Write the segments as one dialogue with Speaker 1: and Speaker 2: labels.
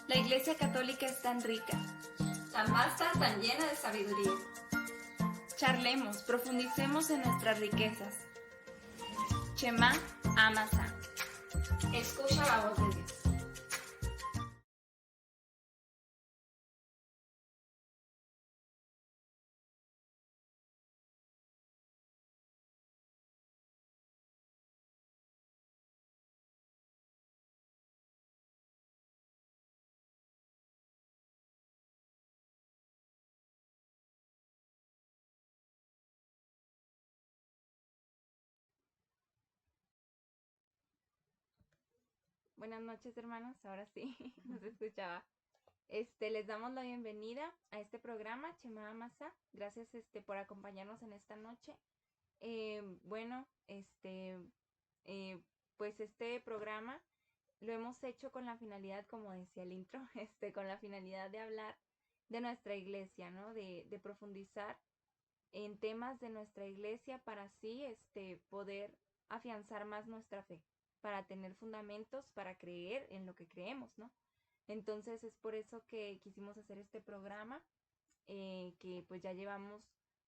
Speaker 1: La Iglesia Católica es tan rica.
Speaker 2: Tan vasta, tan llena de sabiduría.
Speaker 1: Charlemos, profundicemos en nuestras riquezas. Shema Amasa.
Speaker 2: Escucha la voz de Dios.
Speaker 1: Buenas noches, hermanos. Ahora sí, nos escuchaba. Les damos la bienvenida a este programa, Shema Amasa. Gracias por acompañarnos en esta noche. Bueno, pues este programa lo hemos hecho con la finalidad, como decía el intro, con la finalidad de hablar de nuestra iglesia, ¿no? De profundizar en temas de nuestra iglesia para así poder afianzar más nuestra fe, para tener fundamentos, para creer en lo que creemos, ¿no? Entonces es por eso que quisimos hacer este programa, que pues ya llevamos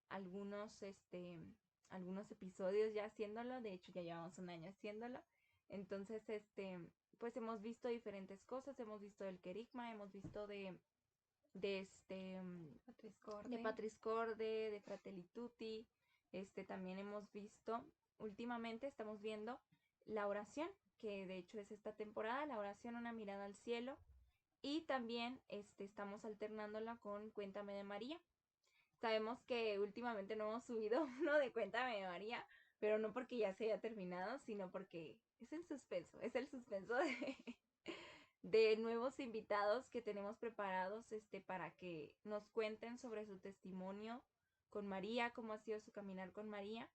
Speaker 1: algunos, algunos episodios ya haciéndolo, de hecho ya llevamos un año haciéndolo. Entonces, pues hemos visto diferentes cosas, hemos visto del querigma, hemos visto de Patris Corde, de Fratelli Tutti. También hemos visto, últimamente estamos viendo la oración, que de hecho es esta temporada, la oración, una mirada al cielo. Y también estamos alternándola con Cuéntame de María. Sabemos que últimamente no hemos subido uno de Cuéntame de María, pero no porque ya se haya terminado, sino porque es en suspenso, es el suspenso de nuevos invitados que tenemos preparados para que nos cuenten sobre su testimonio con María, cómo ha sido su caminar con María.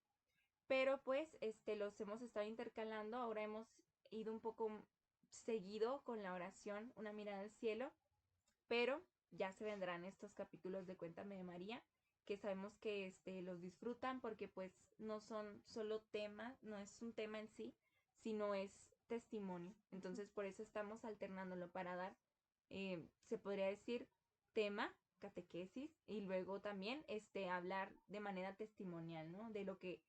Speaker 1: Pero pues los hemos estado intercalando, ahora hemos ido un poco seguido con la oración, una mirada al cielo, pero ya se vendrán estos capítulos de Cuéntame de María, que sabemos que los disfrutan porque pues no son solo temas, no es un tema en sí, sino es testimonio. Entonces por eso estamos alternándolo para dar, se podría decir, tema, catequesis, y luego también hablar de manera testimonial, ¿no? De lo que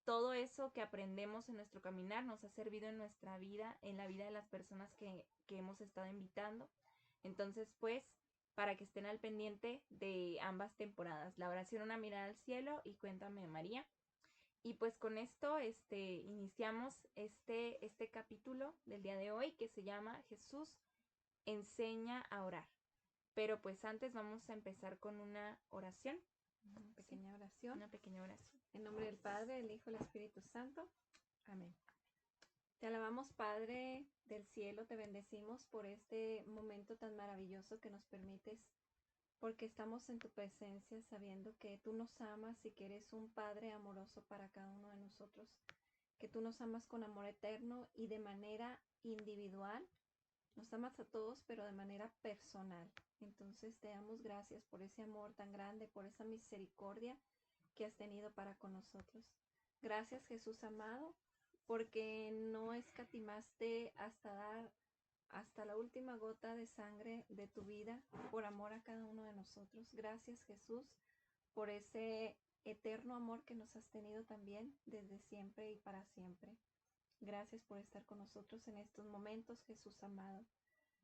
Speaker 1: todo eso que aprendemos en nuestro caminar nos ha servido en nuestra vida, en la vida de las personas que hemos estado invitando. Entonces, pues, para que estén al pendiente de ambas temporadas, la oración, una mirada al cielo y Cuéntame de María. Y pues con esto iniciamos este capítulo del día de hoy que se llama Jesús enseña a orar. Pero pues antes vamos a empezar con una oración.
Speaker 3: Una pequeña oración.
Speaker 1: Una pequeña oración.
Speaker 3: En nombre del Padre, del Hijo y del Espíritu Santo. Amén. Te alabamos, Padre del cielo, te bendecimos por este momento tan maravilloso que nos permites, porque estamos en tu presencia sabiendo que tú nos amas y que eres un Padre amoroso para cada uno de nosotros, que tú nos amas con amor eterno y de manera individual. Nos amas a todos, pero de manera personal. Entonces te damos gracias por ese amor tan grande, por esa misericordia que has tenido para con nosotros. Gracias, Jesús amado, porque no escatimaste hasta dar hasta la última gota de sangre de tu vida por amor a cada uno de nosotros. Gracias, Jesús, por ese eterno amor que nos has tenido también desde siempre y para siempre. Gracias por estar con nosotros en estos momentos, Jesús amado.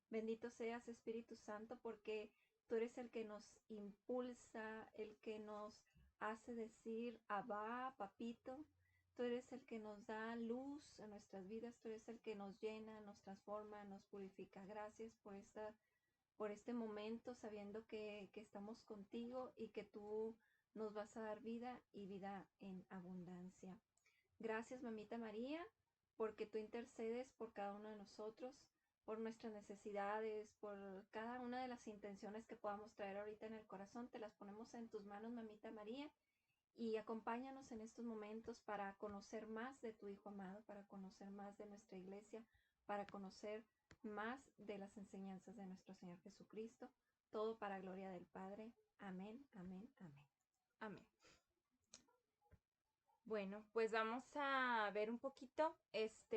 Speaker 3: Bendito seas, Espíritu Santo, porque tú eres el que nos impulsa, el que nos hace decir, Abba, papito. Tú eres el que nos da luz a nuestras vidas, tú eres el que nos llena, nos transforma, nos purifica. Gracias por este momento, sabiendo que estamos contigo y que tú nos vas a dar vida y vida en abundancia. Gracias, Mamita María, porque tú intercedes por cada uno de nosotros, por nuestras necesidades, por cada una de las intenciones que podamos traer ahorita en el corazón. Te las ponemos en tus manos, Mamita María, y acompáñanos en estos momentos para conocer más de tu Hijo amado, para conocer más de nuestra iglesia, para conocer más de las enseñanzas de nuestro Señor Jesucristo. Todo para gloria del Padre. Amén, amén, amén.
Speaker 1: Amén. Bueno, pues vamos a ver un poquito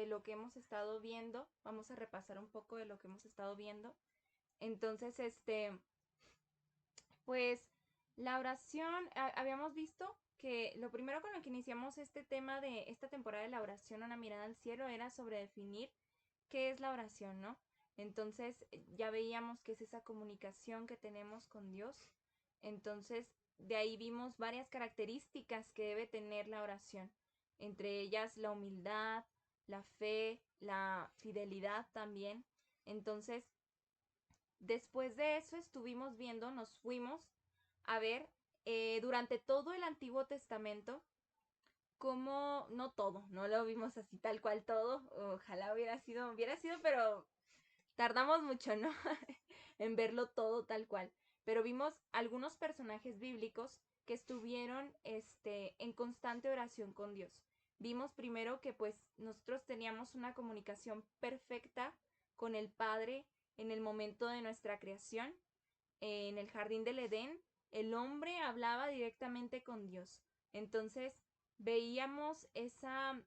Speaker 1: lo que hemos estado viendo. Vamos a repasar un poco de lo que hemos estado viendo Entonces, pues la oración, habíamos visto que lo primero con lo que iniciamos este tema de esta temporada de la oración, una mirada al cielo, era sobre definir qué es la oración, ¿no? Entonces ya veíamos que es esa comunicación que tenemos con Dios. Entonces de ahí vimos varias características que debe tener la oración, entre ellas la humildad, la fe, la fidelidad también. Entonces, después de eso estuvimos viendo, nos fuimos a ver durante todo el Antiguo Testamento, como, no todo, no lo vimos así tal cual todo, ojalá hubiera sido, pero tardamos mucho, ¿no? en verlo todo tal cual. Pero vimos algunos personajes bíblicos que estuvieron en constante oración con Dios. Vimos primero que pues nosotros teníamos una comunicación perfecta con el Padre en el momento de nuestra creación. En el jardín del Edén, el hombre hablaba directamente con Dios. Entonces veíamos esa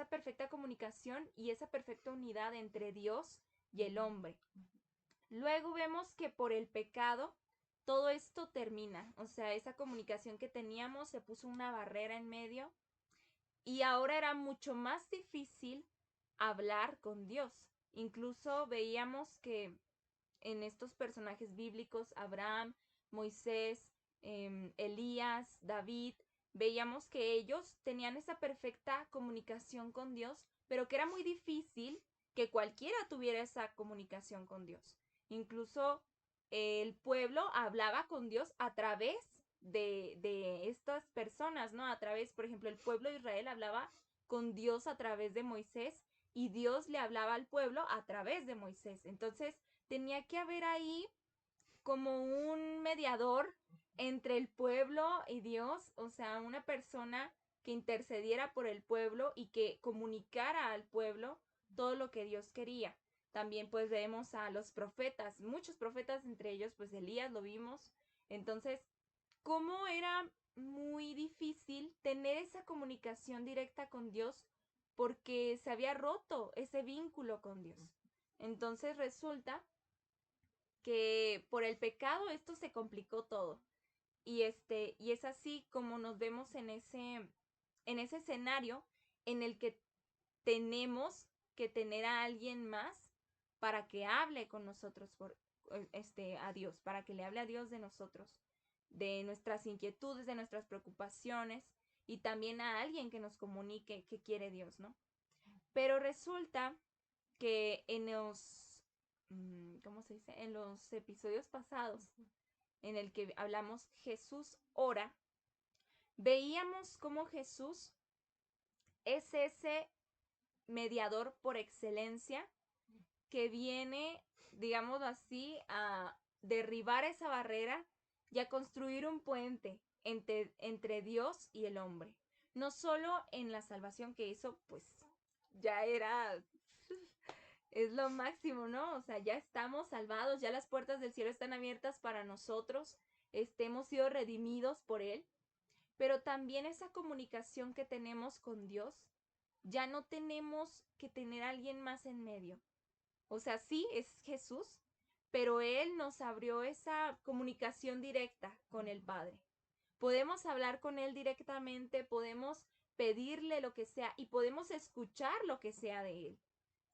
Speaker 1: perfecta comunicación y esa perfecta unidad entre Dios y el hombre. Luego vemos que por el pecado todo esto termina, o sea, esa comunicación que teníamos se puso una barrera en medio y ahora era mucho más difícil hablar con Dios. Incluso veíamos que en estos personajes bíblicos, Abraham, Moisés, Elías, David, veíamos que ellos tenían esa perfecta comunicación con Dios, pero que era muy difícil que cualquiera tuviera esa comunicación con Dios. Incluso el pueblo hablaba con Dios a través de estas personas, ¿no? A través, por ejemplo, el pueblo de Israel hablaba con Dios a través de Moisés y Dios le hablaba al pueblo a través de Moisés. Entonces, tenía que haber ahí como un mediador entre el pueblo y Dios, o sea, una persona que intercediera por el pueblo y que comunicara al pueblo todo lo que Dios quería. También pues vemos a los profetas, muchos profetas, entre ellos pues Elías lo vimos. Entonces, cómo era muy difícil tener esa comunicación directa con Dios porque se había roto ese vínculo con Dios. Entonces resulta que por el pecado esto se complicó todo. Y es así como nos vemos en ese escenario en el que tenemos que tener a alguien más para que hable con nosotros a Dios, para que le hable a Dios de nosotros, de nuestras inquietudes, de nuestras preocupaciones y también a alguien que nos comunique qué quiere Dios, ¿no? Pero resulta que ¿cómo se dice? En los episodios pasados en el que hablamos Jesús ora, veíamos cómo Jesús es ese mediador por excelencia que viene, digamos así, a derribar esa barrera y a construir un puente entre Dios y el hombre. No solo en la salvación, que eso pues ya era es lo máximo, ¿no? O sea, ya estamos salvados, ya las puertas del cielo están abiertas para nosotros, hemos sido redimidos por Él, pero también esa comunicación que tenemos con Dios, ya no tenemos que tener a alguien más en medio. O sea, sí, es Jesús, pero Él nos abrió esa comunicación directa con el Padre. Podemos hablar con Él directamente, podemos pedirle lo que sea y podemos escuchar lo que sea de Él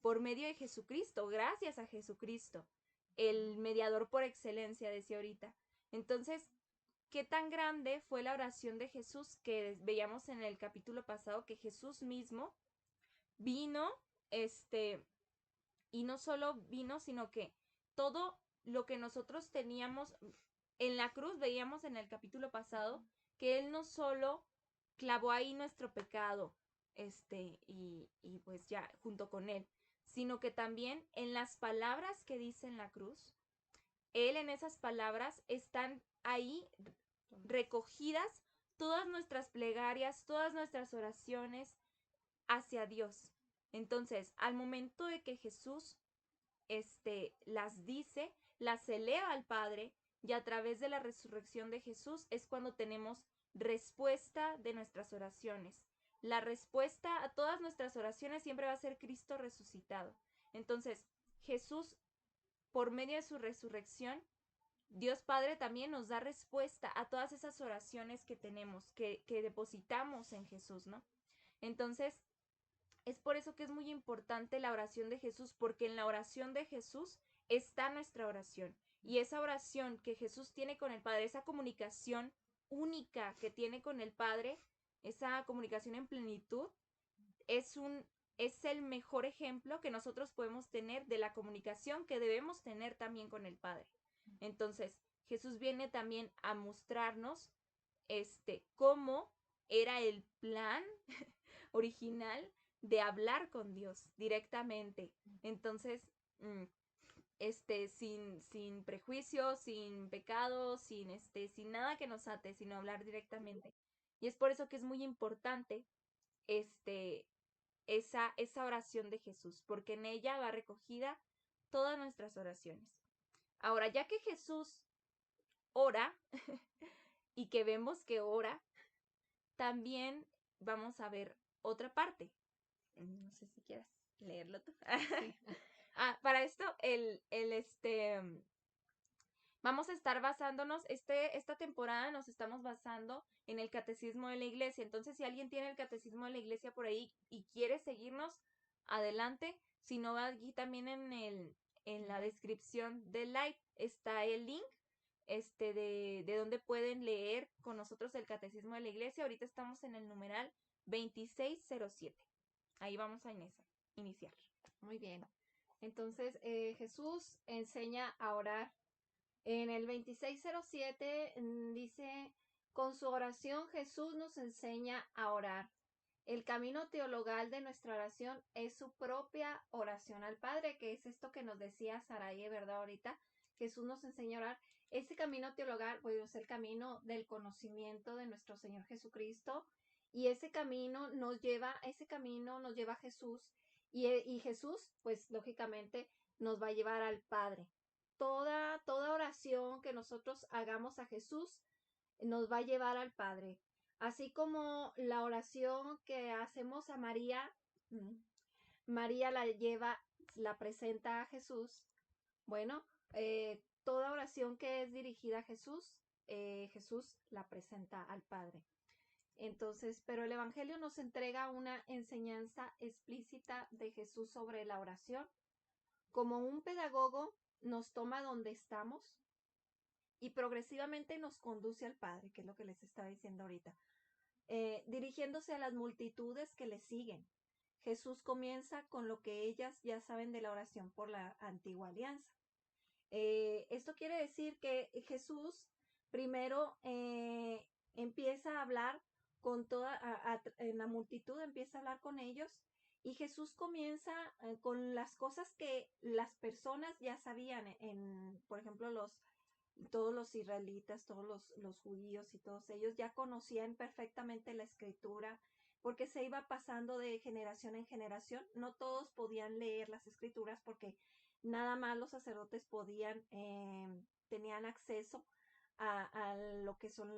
Speaker 1: por medio de Jesucristo, gracias a Jesucristo, el mediador por excelencia, decía ahorita. Entonces, ¿qué tan grande fue la oración de Jesús que veíamos en el capítulo pasado? Que Jesús mismo vino, y no solo vino, sino que todo lo que nosotros teníamos en la cruz, veíamos en el capítulo pasado, que Él no solo clavó ahí nuestro pecado, y pues ya, junto con Él, sino que también en las palabras que dice en la cruz, Él en esas palabras están ahí recogidas todas nuestras plegarias, todas nuestras oraciones hacia Dios. Entonces, al momento de que Jesús las dice, las eleva al Padre y a través de la resurrección de Jesús es cuando tenemos respuesta de nuestras oraciones. La respuesta a todas nuestras oraciones siempre va a ser Cristo resucitado. Entonces, Jesús por medio de su resurrección, Dios Padre también nos da respuesta a todas esas oraciones que tenemos, que depositamos en Jesús, ¿no? Entonces, es por eso que es muy importante la oración de Jesús, porque en la oración de Jesús está nuestra oración. Y esa oración que Jesús tiene con el Padre, esa comunicación única que tiene con el Padre, esa comunicación en plenitud, es el mejor ejemplo que nosotros podemos tener de la comunicación que debemos tener también con el Padre. Entonces, Jesús viene también a mostrarnos cómo era el plan original de hablar con Dios directamente. Entonces, sin prejuicios, sin pecados, sin nada que nos ate, sino hablar directamente. Y es por eso que es muy importante esa oración de Jesús, porque en ella va recogida todas nuestras oraciones. Ahora, ya que Jesús ora y que vemos que ora, también vamos a ver otra parte. No sé si quieras leerlo tú.
Speaker 3: Sí.
Speaker 1: Para esto, vamos a estar basándonos, esta temporada nos estamos basando en el Catecismo de la Iglesia. Entonces, si alguien tiene el Catecismo de la Iglesia por ahí y quiere seguirnos, adelante. Si no, aquí también en la descripción del live está el link de donde pueden leer con nosotros el Catecismo de la Iglesia. Ahorita estamos en el numeral 2607. Ahí vamos a iniciar.
Speaker 3: Muy bien. Entonces, Jesús enseña a orar. En el 2607 dice, con su oración Jesús nos enseña a orar. El camino teologal de nuestra oración es su propia oración al Padre, que es esto que nos decía Saraye, ¿verdad? Ahorita Jesús nos enseña a orar. Ese camino teologal, pues, es el camino del conocimiento de nuestro Señor Jesucristo, y ese camino nos lleva a Jesús, y Jesús, pues, lógicamente, nos va a llevar al Padre. Toda oración que nosotros hagamos a Jesús nos va a llevar al Padre. Así como la oración que hacemos a María, María la presenta a Jesús. Bueno, toda oración que es dirigida a Jesús, Jesús la presenta al Padre. Entonces, pero el Evangelio nos entrega una enseñanza explícita de Jesús sobre la oración. Como un pedagogo nos toma donde estamos y progresivamente nos conduce al Padre, que es lo que les estaba diciendo ahorita, dirigiéndose a las multitudes que le siguen. Jesús comienza con lo que ellas ya saben de la oración por la antigua alianza. Esto quiere decir que Jesús primero empieza a hablar con en la multitud, empieza a hablar con ellos, y Jesús comienza con las cosas que las personas ya sabían, por ejemplo, todos los israelitas, todos los judíos y todos ellos ya conocían perfectamente la escritura, porque se iba pasando de generación en generación. No todos podían leer las escrituras porque nada más los sacerdotes tenían acceso a lo que son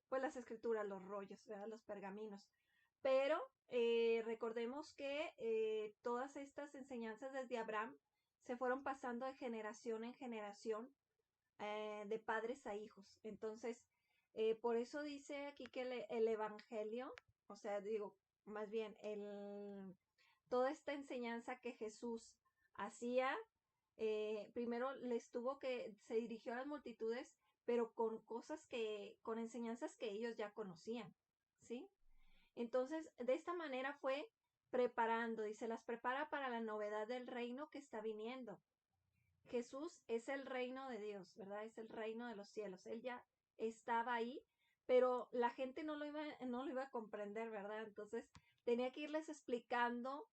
Speaker 3: pues las escrituras, los rollos, ¿verdad? Los pergaminos. Pero recordemos que todas estas enseñanzas desde Abraham se fueron pasando de generación en generación, de padres a hijos. Entonces, por eso dice aquí que el Evangelio, o sea, digo, más bien, toda esta enseñanza que Jesús hacía, primero se dirigió a las multitudes, pero con enseñanzas que ellos ya conocían, ¿sí? Entonces, de esta manera fue preparando, y se las prepara para la novedad del reino que está viniendo. Jesús es el reino de Dios, ¿verdad? Es el reino de los cielos. Él ya estaba ahí, pero la gente no lo iba a comprender, ¿verdad? Entonces, tenía que irles explicando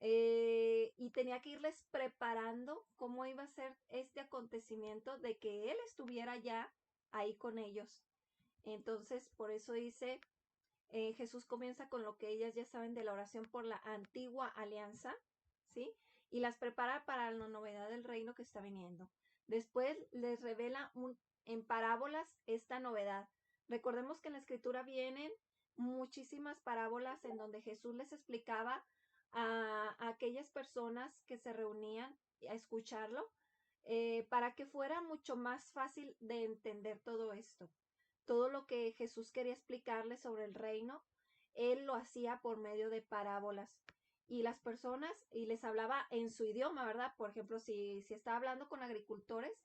Speaker 3: y tenía que irles preparando cómo iba a ser este acontecimiento de que Él estuviera ya ahí con ellos. Entonces, por eso dice, Jesús comienza con lo que ellas ya saben de la oración por la antigua alianza, ¿sí? Y las prepara para la novedad del reino que está viniendo. Después les revela en parábolas esta novedad. Recordemos que en la escritura vienen muchísimas parábolas en donde Jesús les explicaba a aquellas personas que se reunían a escucharlo, para que fuera mucho más fácil de entender todo esto. Todo lo que Jesús quería explicarles sobre el reino, él lo hacía por medio de parábolas. Y las personas, y les hablaba en su idioma, ¿verdad? Por ejemplo, si estaba hablando con agricultores,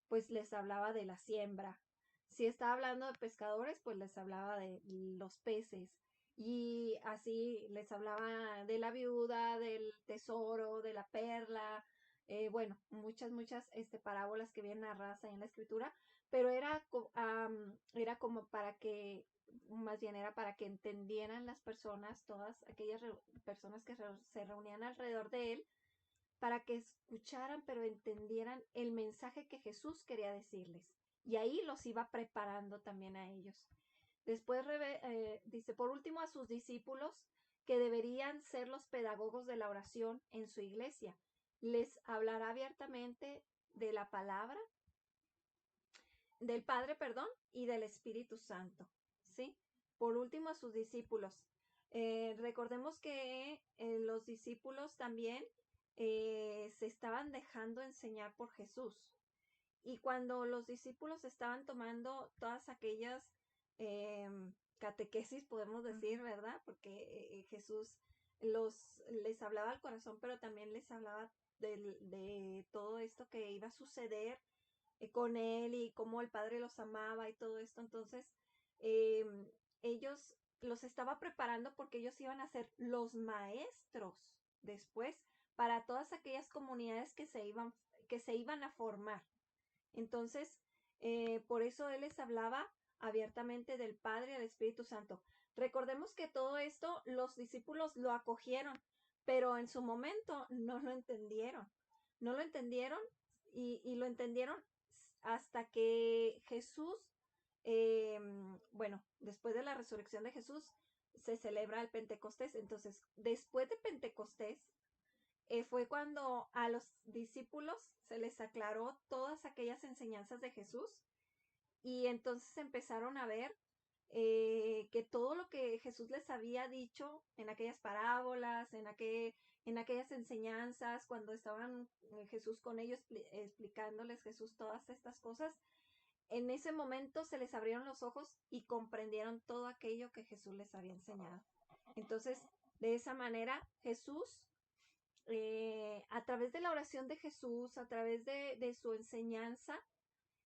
Speaker 3: pues les hablaba de la siembra. Si estaba hablando de pescadores, pues les hablaba de los peces. Y así les hablaba de la viuda, del tesoro, de la perla, bueno, muchas parábolas que vienen narradas ahí en la escritura, pero era como para que, más bien era para que entendieran las personas, todas aquellas personas que se reunían alrededor de él, para que escucharan pero entendieran el mensaje que Jesús quería decirles. Y ahí los iba preparando también a ellos. Después dice, por último, a sus discípulos que deberían ser los pedagogos de la oración en su iglesia. Les hablará abiertamente de la palabra, del Padre, perdón, y del Espíritu Santo. ¿Sí? Por último, a sus discípulos. Recordemos que los discípulos también se estaban dejando enseñar por Jesús. Y cuando los discípulos estaban tomando todas aquellas eh, catequesis, podemos decir, ¿verdad? Porque Jesús les hablaba al corazón, pero también les hablaba de todo esto que iba a suceder con él y cómo el Padre los amaba y todo esto. Entonces, eh, ellos los estaba preparando porque ellos iban a ser los maestros después para todas aquellas comunidades que se iban a formar. Entonces, por eso él les hablaba abiertamente del Padre y del Espíritu Santo. Recordemos que todo esto los discípulos lo acogieron, pero en su momento no lo entendieron. No lo entendieron y lo entendieron hasta que Jesús, bueno, después de la resurrección de Jesús, se celebra el Pentecostés. Entonces, después de Pentecostés, fue cuando a los discípulos se les aclaró todas aquellas enseñanzas de Jesús y entonces empezaron a ver que todo lo que Jesús les había dicho en aquellas parábolas, en aquellas enseñanzas, cuando estaban Jesús con ellos explicándoles Jesús todas estas cosas, en ese momento se les abrieron los ojos y comprendieron todo aquello que Jesús les había enseñado. Entonces, de esa manera, Jesús a través de la oración de Jesús, a través de su enseñanza,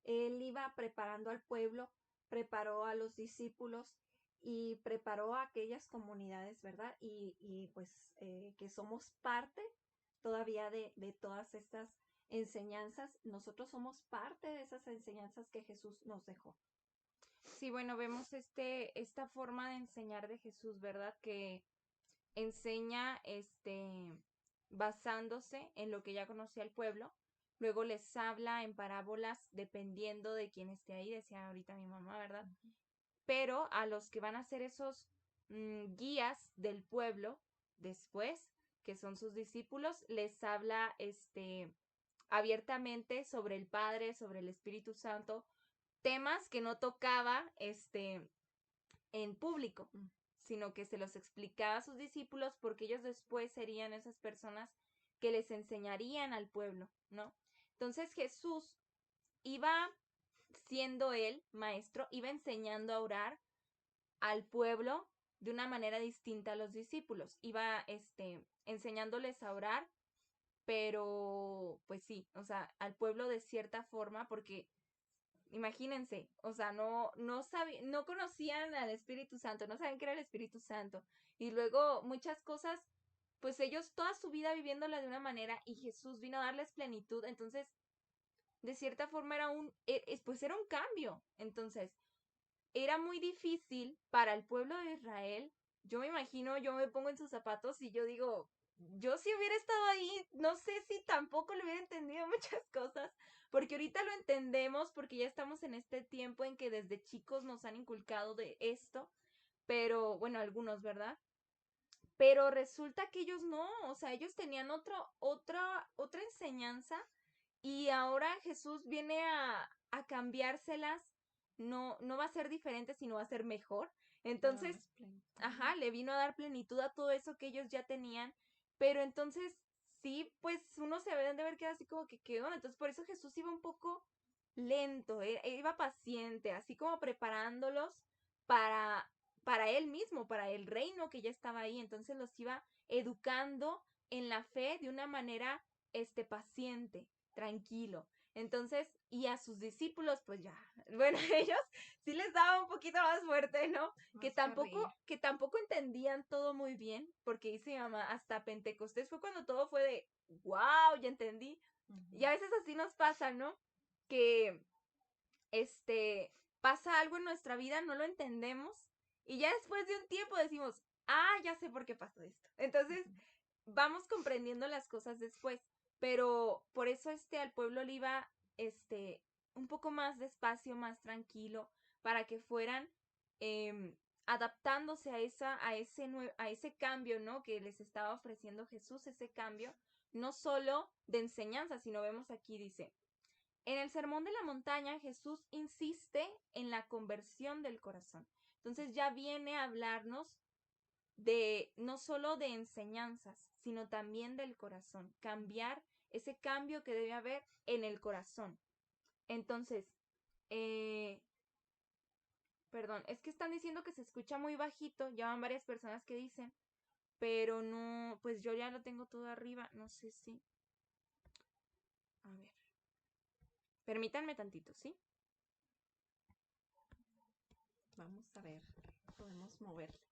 Speaker 3: él iba preparando al pueblo, preparó a los discípulos y preparó a aquellas comunidades, ¿verdad? Y pues que somos parte todavía de todas estas enseñanzas. Nosotros somos parte de esas enseñanzas que Jesús nos dejó.
Speaker 1: Sí, bueno, vemos esta forma de enseñar de Jesús, ¿verdad? Que enseña basándose en lo que ya conocía el pueblo. Luego les habla en parábolas dependiendo de quién esté ahí, decía ahorita mi mamá, ¿verdad? Pero a los que van a ser esos guías del pueblo después, que son sus discípulos, les habla abiertamente sobre el Padre, sobre el Espíritu Santo, temas que no tocaba en público, sino que se los explicaba a sus discípulos porque ellos después serían esas personas que les enseñarían al pueblo, ¿no? Entonces Jesús iba siendo él maestro, iba enseñando a orar al pueblo de una manera distinta a los discípulos, iba enseñándoles a orar, pero pues sí, o sea, al pueblo de cierta forma, porque imagínense, o sea, no conocían al Espíritu Santo, no sabían qué era el Espíritu Santo. Y luego muchas cosas, pues ellos toda su vida viviéndola de una manera y Jesús vino a darles plenitud. Entonces, de cierta forma pues era un cambio. Entonces, era muy difícil para el pueblo de Israel. Yo me imagino, yo me pongo en sus zapatos y yo digo, yo si hubiera estado ahí, no sé si tampoco le hubiera entendido muchas cosas, porque ahorita lo entendemos, porque ya estamos en este tiempo en que desde chicos nos han inculcado de esto, pero bueno, algunos, ¿verdad? Pero resulta que ellos no, o sea, ellos tenían otra enseñanza y ahora Jesús viene a cambiárselas, no va a ser diferente, sino va a ser mejor. Entonces, ajá, le vino a dar plenitud a todo eso que ellos ya tenían, pero entonces sí, pues uno se debe de haber quedado así como que, ¿qué onda? Entonces por eso Jesús iba un poco lento, iba paciente, así como preparándolos para, para él mismo, para el reino que ya estaba ahí. Entonces los iba educando en la fe de una manera, paciente, tranquilo. Entonces, y a sus discípulos, pues ya, bueno, ellos sí les daba un poquito más fuerte, ¿no? Que
Speaker 3: Más
Speaker 1: tampoco,
Speaker 3: carrilla.
Speaker 1: que tampoco entendían todo muy bien, porque dice mi mamá, hasta Pentecostés fue cuando todo fue de, wow, ya entendí. Y a veces así nos pasa, ¿no? Que, pasa algo en nuestra vida, no lo entendemos, y ya después de un tiempo decimos, ah, ya sé por qué pasó esto. Entonces, vamos comprendiendo las cosas después, pero por eso al pueblo le iba, un poco más despacio, más tranquilo, para que fueran em, adaptándose a ese cambio, ¿no? Que les estaba ofreciendo Jesús, ese cambio, no solo de enseñanza, sino vemos aquí, dice, en el Sermón de la Montaña Jesús insiste en la conversión del corazón. Entonces ya viene a hablarnos de no solo de enseñanzas, sino también del corazón, cambiar ese cambio que debe haber en el corazón. Entonces, eh, perdón, es que están diciendo que se escucha muy bajito, ya van varias personas que dicen, pero no, pues yo ya lo tengo todo arriba, no sé si. A ver, permítanme tantito, ¿sí?
Speaker 3: Vamos a ver, podemos moverle.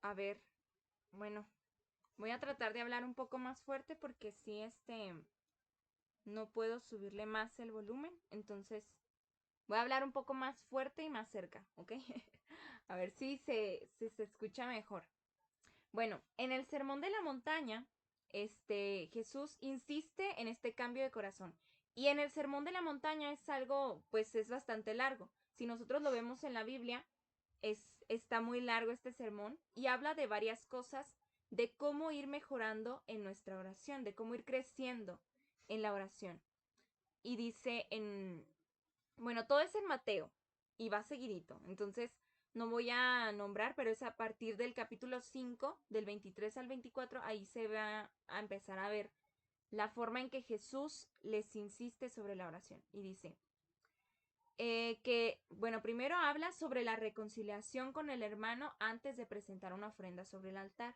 Speaker 1: A ver, bueno, voy a tratar de hablar un poco más fuerte porque sí, no puedo subirle más el volumen, entonces voy a hablar un poco más fuerte y más cerca, ¿ok? A ver si se escucha mejor. Bueno, en el Sermón de la Montaña, Jesús insiste en este cambio de corazón. Y en el Sermón de la Montaña es algo, pues es bastante largo. Si nosotros lo vemos en la Biblia, está muy largo este sermón y habla de varias cosas, de cómo ir mejorando en nuestra oración, de cómo ir creciendo en la oración. Y dice bueno, todo es en Mateo y va seguidito. Entonces, no voy a nombrar, pero es a partir del capítulo 5, del 23 al 24, ahí se va a empezar a ver la forma en que Jesús les insiste sobre la oración. Y dice bueno, primero habla sobre la reconciliación con el hermano antes de presentar una ofrenda sobre el altar.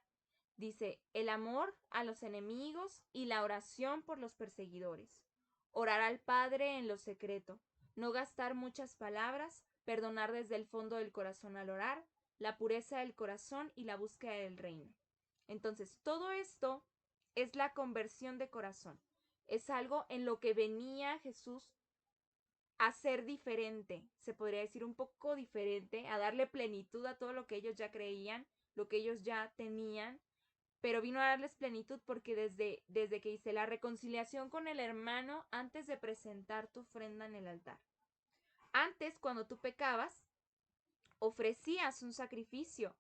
Speaker 1: Dice, el amor a los enemigos y la oración por los perseguidores. Orar al Padre en lo secreto. No gastar muchas palabras. Perdonar desde el fondo del corazón al orar. La pureza del corazón y la búsqueda del reino. Entonces, todo esto es la conversión de corazón. Es algo en lo que venía Jesús a ser diferente, se podría decir un poco diferente, a darle plenitud a todo lo que ellos ya creían, lo que ellos ya tenían, pero vino a darles plenitud porque desde que hice la reconciliación con el hermano antes de presentar tu ofrenda en el altar. Antes, cuando tú pecabas, ofrecías un sacrificio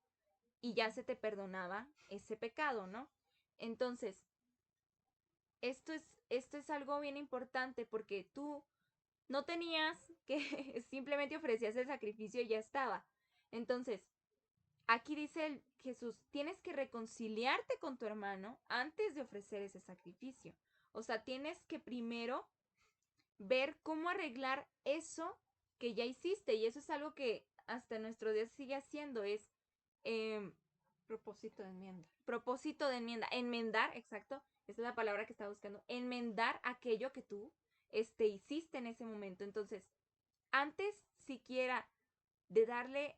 Speaker 1: y ya se te perdonaba ese pecado, ¿no? Entonces, esto es algo bien importante porque tú no tenías que simplemente ofrecías el sacrificio y ya estaba. Entonces, aquí dice Jesús, tienes que reconciliarte con tu hermano antes de ofrecer ese sacrificio. O sea, tienes que primero ver cómo arreglar eso que ya hiciste. Y eso es algo que hasta nuestro día sigue haciendo, es
Speaker 3: Propósito de enmienda.
Speaker 1: propósito de enmienda. Enmendar, exacto, esa es la palabra que estaba buscando. Enmendar aquello que tú hiciste en ese momento. Entonces, antes siquiera de darle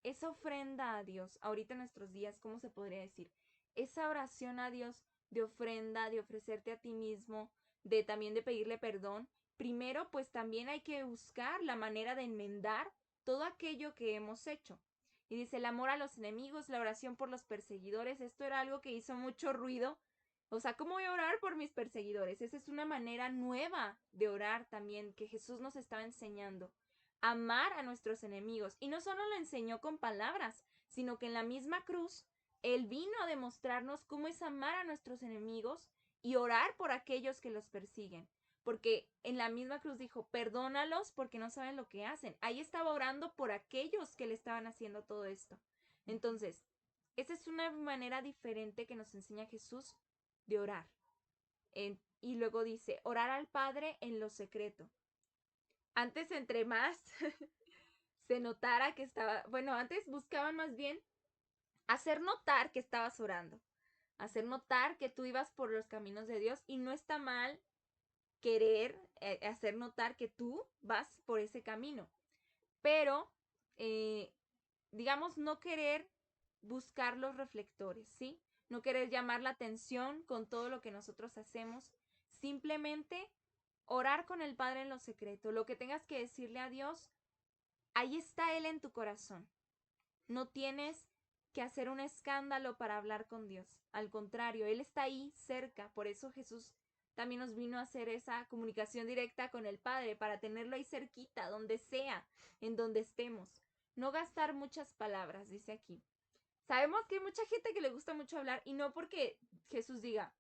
Speaker 1: esa ofrenda a Dios, ahorita en nuestros días, ¿cómo se podría decir? Esa oración a Dios de ofrenda, de ofrecerte a ti mismo, de también de pedirle perdón. Primero, pues también hay que buscar la manera de enmendar todo aquello que hemos hecho. Y dice, el amor a los enemigos, la oración por los perseguidores, esto era algo que hizo mucho ruido. O sea, ¿cómo voy a orar por mis perseguidores? Esa es una manera nueva de orar también que Jesús nos estaba enseñando. Amar a nuestros enemigos. Y no solo lo enseñó con palabras, sino que en la misma cruz Él vino a demostrarnos cómo es amar a nuestros enemigos y orar por aquellos que los persiguen. Porque en la misma cruz dijo, perdónalos porque no saben lo que hacen. Ahí estaba orando por aquellos que le estaban haciendo todo esto. Entonces, esa es una manera diferente que nos enseña Jesús de orar. Y luego dice, orar al Padre en lo secreto. Antes, entre más se notara que estaba, bueno, antes buscaban más bien hacer notar que estabas orando, hacer notar que tú ibas por los caminos de Dios, y no está mal querer hacer notar que tú vas por ese camino, pero digamos no querer buscar los reflectores, ¿sí? No querer llamar la atención con todo lo que nosotros hacemos, simplemente orar con el Padre en lo secreto. Lo que tengas que decirle a Dios, ahí está Él en tu corazón. No tienes que hacer un escándalo para hablar con Dios. Al contrario, Él está ahí cerca. Por eso Jesús también nos vino a hacer esa comunicación directa con el Padre, para tenerlo ahí cerquita, donde sea, en donde estemos. No gastar muchas palabras, dice aquí. Sabemos que hay mucha gente que le gusta mucho hablar, y no porque Jesús diga,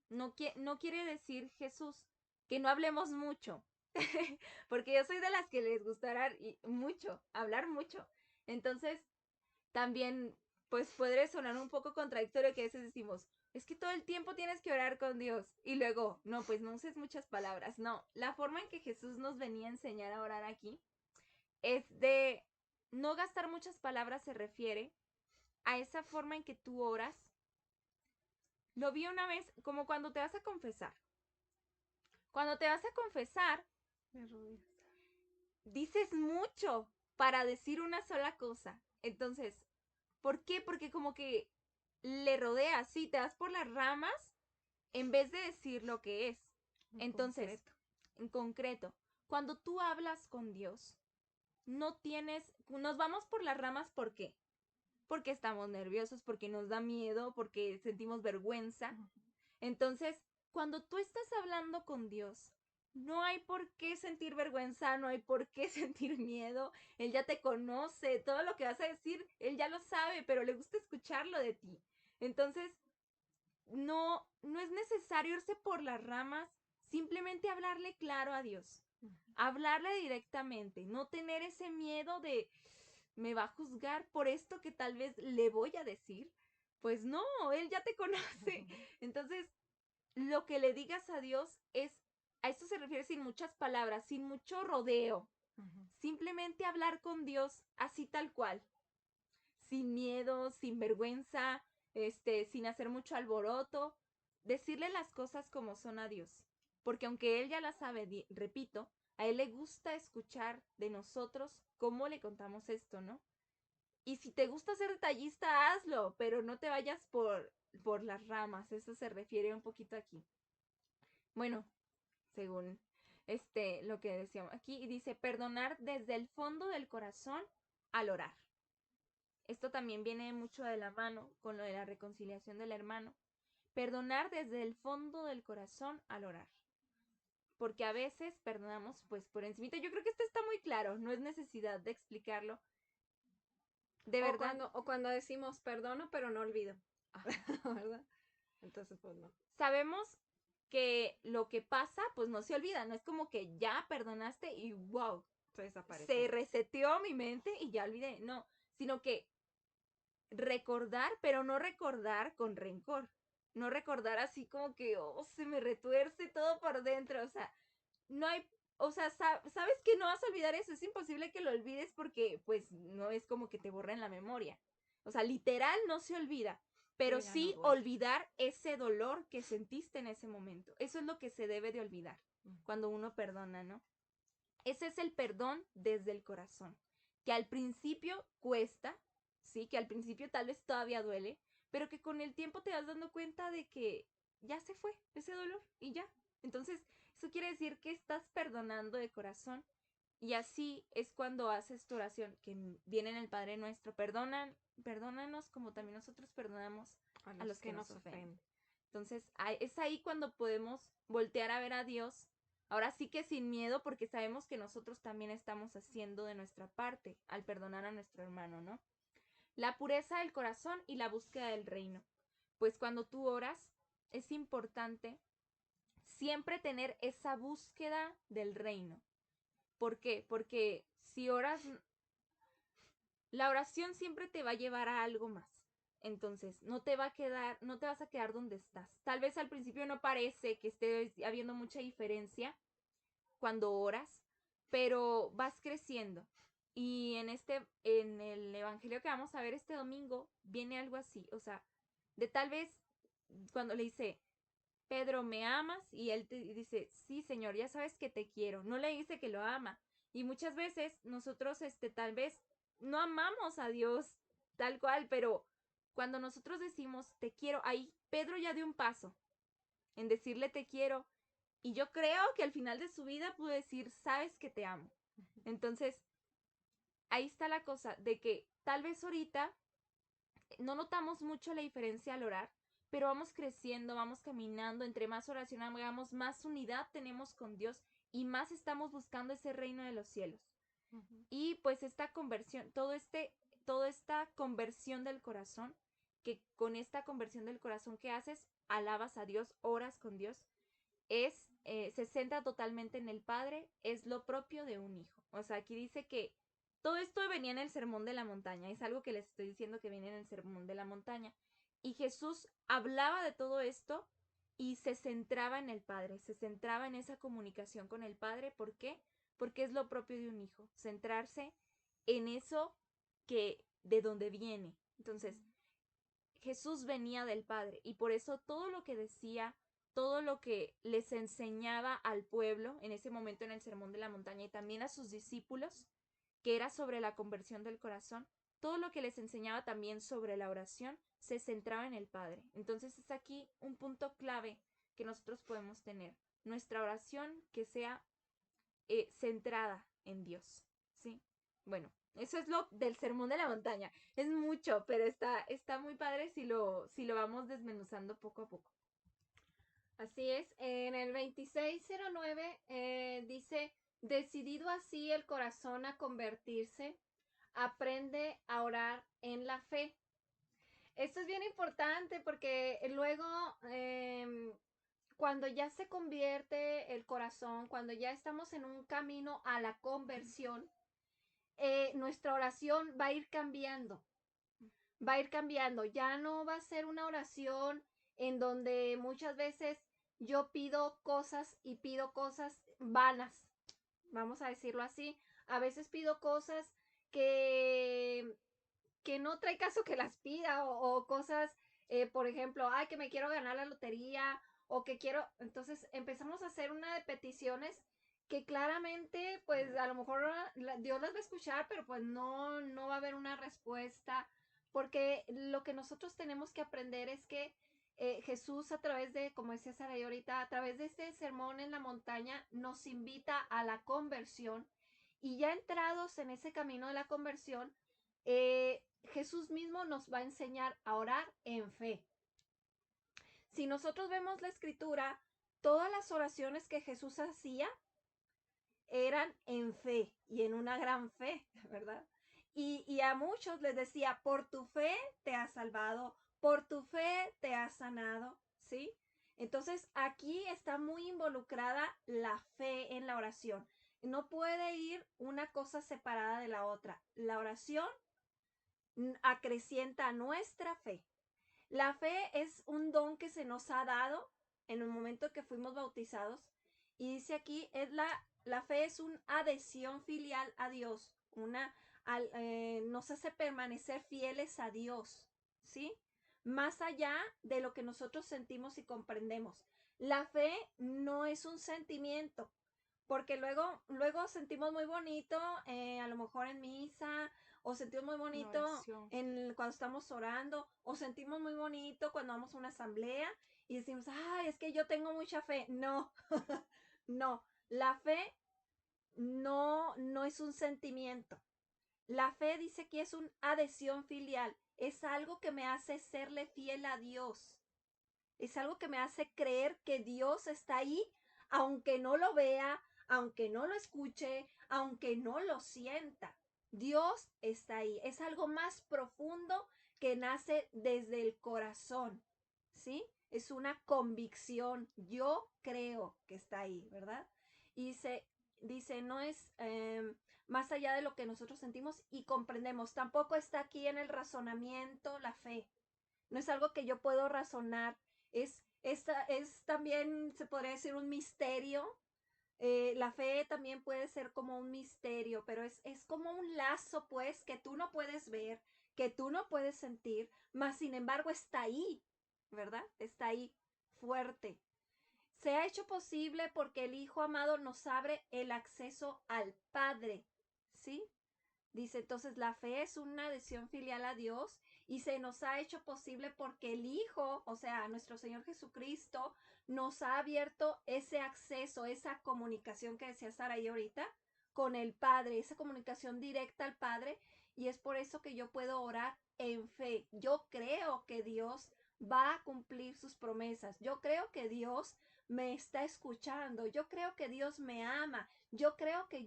Speaker 1: no quiere decir Jesús que no hablemos mucho, porque yo soy de las que les gustará mucho, hablar mucho. Entonces, también, pues podría sonar un poco contradictorio que a veces decimos, es que todo el tiempo tienes que orar con Dios, y luego, no, pues no uses muchas palabras. No, la forma en que Jesús nos venía a enseñar a orar aquí es de no gastar muchas palabras. Se refiere a esa forma en que tú oras. Lo vi una vez como cuando te vas a confesar. Cuando te vas a confesar, dices mucho para decir una sola cosa. Entonces, ¿por qué? Porque como que le rodeas, sí, te vas por las ramas en vez de decir lo que es. Entonces, en concreto, cuando tú hablas con Dios, nos vamos por las ramas. ¿Por qué? Porque estamos nerviosos, porque nos da miedo, porque sentimos vergüenza. Entonces, cuando tú estás hablando con Dios, no hay por qué sentir vergüenza, no hay por qué sentir miedo. Él ya te conoce, todo lo que vas a decir, Él ya lo sabe, pero le gusta escucharlo de ti. Entonces, no es necesario irse por las ramas, simplemente hablarle claro a Dios. Hablarle directamente, no tener ese miedo de me va a juzgar por esto que tal vez le voy a decir. Pues no, Él ya te conoce. Entonces, lo que le digas a Dios a esto se refiere, sin muchas palabras, sin mucho rodeo. Simplemente hablar con Dios así tal cual, sin miedo, sin vergüenza, sin hacer mucho alboroto, decirle las cosas como son a Dios. Porque aunque Él ya las sabe, repito, a Él le gusta escuchar de nosotros cómo le contamos esto, ¿no? Y si te gusta ser detallista, hazlo, pero no te vayas por las ramas. Eso se refiere un poquito aquí. Bueno, según lo que decíamos aquí, dice perdonar desde el fondo del corazón al orar. Esto también viene mucho de la mano con lo de la reconciliación del hermano. Perdonar desde el fondo del corazón al orar. Porque a veces perdonamos pues por encimita. Yo creo que esto está muy claro, no es necesidad de explicarlo. De verdad.
Speaker 3: O cuando decimos perdono, pero no olvido. ¿Verdad? Entonces, pues no.
Speaker 1: Sabemos que lo que pasa, pues no se olvida. No es como que ya perdonaste y wow, se reseteó mi mente y ya olvidé. No, sino que recordar, pero no recordar con rencor. No recordar así como que, oh, se me retuerce todo por dentro. O sea, no hay, o sea, sabes que no vas a olvidar eso. Es imposible que lo olvides porque, pues, no es como que te borra en la memoria. O sea, literal no se olvida. Pero sí olvidar ese dolor que sentiste en ese momento. Eso es lo que se debe de olvidar cuando uno perdona, ¿no? Ese es el perdón desde el corazón. Que al principio cuesta, sí, que al principio tal vez todavía duele, pero que con el tiempo te vas dando cuenta de que ya se fue ese dolor y ya. Entonces, eso quiere decir que estás perdonando de corazón. Y así es cuando haces tu oración, que viene en el Padre Nuestro. Perdónanos como también nosotros perdonamos a los que nos ofenden. Entonces, es ahí cuando podemos voltear a ver a Dios Ahora sí que sin miedo, porque sabemos que nosotros también estamos haciendo de nuestra parte al perdonar a nuestro hermano, ¿no? La pureza del corazón y la búsqueda del reino. Pues cuando tú oras, es importante siempre tener esa búsqueda del reino. ¿Por qué? Porque si oras, la oración siempre te va a llevar a algo más. Entonces, no te vas a quedar donde estás. Tal vez al principio no parece que esté habiendo mucha diferencia cuando oras, pero vas creciendo. Y en el evangelio que vamos a ver este domingo, viene algo así. O sea, de tal vez cuando le dice, Pedro, ¿me amas? Y él te dice, sí, Señor, ya sabes que te quiero. No le dice que lo ama. Y muchas veces nosotros, tal vez no amamos a Dios tal cual, pero cuando nosotros decimos te quiero, ahí Pedro ya dio un paso en decirle te quiero. Y yo creo que al final de su vida pudo decir, sabes que te amo. Entonces, ahí está la cosa de que tal vez ahorita no notamos mucho la diferencia al orar, pero vamos creciendo, vamos caminando, entre más oración hagamos, más unidad tenemos con Dios y más estamos buscando ese reino de los cielos. Y pues esta conversión, toda esta conversión del corazón, que con esta conversión del corazón que haces, alabas a Dios, oras con Dios, se centra totalmente en el Padre, es lo propio de un hijo. O sea, aquí dice que todo esto venía en el Sermón de la Montaña, es algo que les estoy diciendo que viene en el Sermón de la Montaña. Y Jesús hablaba de todo esto y se centraba en el Padre, se centraba en esa comunicación con el Padre. ¿Por qué? Porque es lo propio de un hijo, centrarse en eso que de donde viene. Entonces, Jesús venía del Padre y por eso todo lo que decía, todo lo que les enseñaba al pueblo en ese momento en el Sermón de la Montaña y también a sus discípulos, que era sobre la conversión del corazón, todo lo que les enseñaba también sobre la oración se centraba en el Padre. Entonces es aquí un punto clave que nosotros podemos tener. Nuestra oración que sea centrada en Dios, ¿sí? Bueno, eso es lo del Sermón de la Montaña. Es mucho, pero está muy padre si lo vamos desmenuzando poco a poco.
Speaker 3: Así es, en el 2609 dice, decidido así el corazón a convertirse, aprende a orar en la fe. Esto es bien importante porque luego cuando ya se convierte el corazón, cuando ya estamos en un camino a la conversión, nuestra oración va a ir cambiando. Va a ir cambiando. Ya no va a ser una oración en donde muchas veces yo pido cosas y pido cosas vanas. Vamos a decirlo así. A veces pido cosas que no trae caso que las pida o cosas, por ejemplo, ay, que me quiero ganar la lotería o que quiero, entonces empezamos a hacer una de peticiones que claramente, pues a lo mejor Dios las va a escuchar, pero pues no va a haber una respuesta, porque lo que nosotros tenemos que aprender es que Jesús a través de, como decía Saray ahorita, a través de este sermón en la montaña, nos invita a la conversión y ya entrados en ese camino de la conversión, Jesús mismo nos va a enseñar a orar en fe. Si nosotros vemos la escritura, todas las oraciones que Jesús hacía eran en fe y en una gran fe, ¿verdad? Y a muchos les decía, por tu fe te has salvado, por tu fe te has sanado, ¿sí? Entonces aquí está muy involucrada la fe en la oración. No puede ir una cosa separada de la otra. La oración acrecienta nuestra fe. La fe es un don que se nos ha dado en el momento que fuimos bautizados. Y dice aquí, la fe es una adhesión filial a Dios. Nos hace permanecer fieles a Dios, ¿sí? Más allá de lo que nosotros sentimos y comprendemos. La fe no es un sentimiento, porque luego sentimos muy bonito, a lo mejor en misa, o sentimos muy bonito cuando estamos orando, o sentimos muy bonito cuando vamos a una asamblea y decimos, ay, es que yo tengo mucha fe. No, no, la fe no es un sentimiento. La fe dice que es una adhesión filial, es algo que me hace serle fiel a Dios, es algo que me hace creer que Dios está ahí aunque no lo vea, aunque no lo escuche, aunque no lo sienta. Dios está ahí. Es algo más profundo que nace desde el corazón, ¿sí? Es una convicción. Yo creo que está ahí, ¿verdad? Y dice, no es más allá de lo que nosotros sentimos y comprendemos. Tampoco está aquí en el razonamiento la fe. No es algo que yo puedo razonar. Es también, se podría decir, un misterio. La fe también puede ser como un misterio, pero es como un lazo, pues, que tú no puedes ver, que tú no puedes sentir, mas sin embargo está ahí, ¿verdad? Está ahí fuerte. Se ha hecho posible porque el Hijo amado nos abre el acceso al Padre, ¿sí? Dice, entonces la fe es una adhesión filial a Dios y se nos ha hecho posible porque el Hijo, o sea, nuestro Señor Jesucristo, nos ha abierto ese acceso, esa comunicación que decía Sara ahí ahorita, con el Padre, esa comunicación directa al Padre, y es por eso que yo puedo orar en fe. Yo creo que Dios va a cumplir sus promesas. Yo creo que Dios me está escuchando. Yo creo que Dios me ama. Yo creo que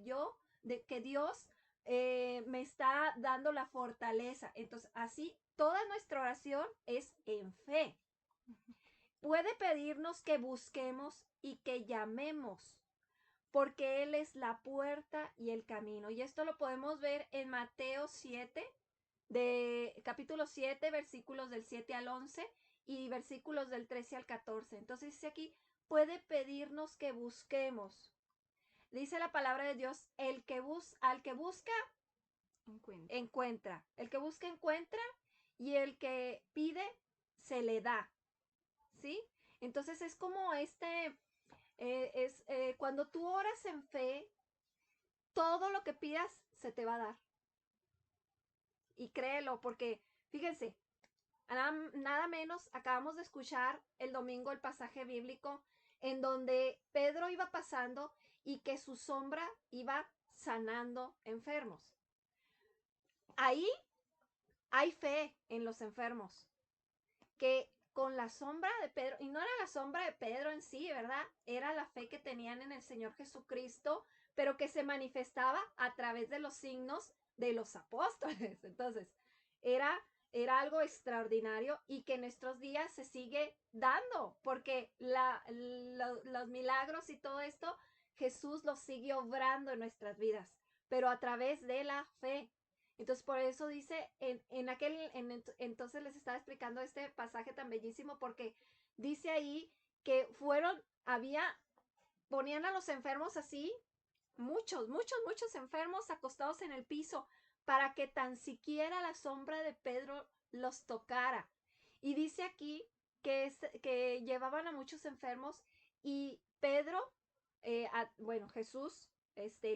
Speaker 3: Dios me está dando la fortaleza. Entonces, así, toda nuestra oración es en fe. Puede pedirnos que busquemos y que llamemos, porque Él es la puerta y el camino. Y esto lo podemos ver en Mateo 7, capítulo 7, versículos del 7 al 11 y versículos del 13 al 14. Entonces dice aquí, puede pedirnos que busquemos. Dice la palabra de Dios, al que busca, encuentra. El que busca, encuentra. Y el que pide, se le da. ¿Sí? Entonces es como cuando tú oras en fe, todo lo que pidas se te va a dar. Y créelo, porque fíjense, nada menos acabamos de escuchar el domingo el pasaje bíblico en donde Pedro iba pasando y que su sombra iba sanando enfermos. Ahí hay fe en los enfermos, que con la sombra de Pedro, y no era la sombra de Pedro en sí, ¿verdad? Era la fe que tenían en el Señor Jesucristo, pero que se manifestaba a través de los signos de los apóstoles. Entonces, era algo extraordinario y que en nuestros días se sigue dando, porque los milagros y todo esto, Jesús los sigue obrando en nuestras vidas, pero a través de la fe. Entonces, por eso dice, entonces les estaba explicando este pasaje tan bellísimo, porque dice ahí que ponían a los enfermos así, muchos enfermos acostados en el piso, para que tan siquiera la sombra de Pedro los tocara. Y dice aquí que llevaban a muchos enfermos y Pedro, Jesús,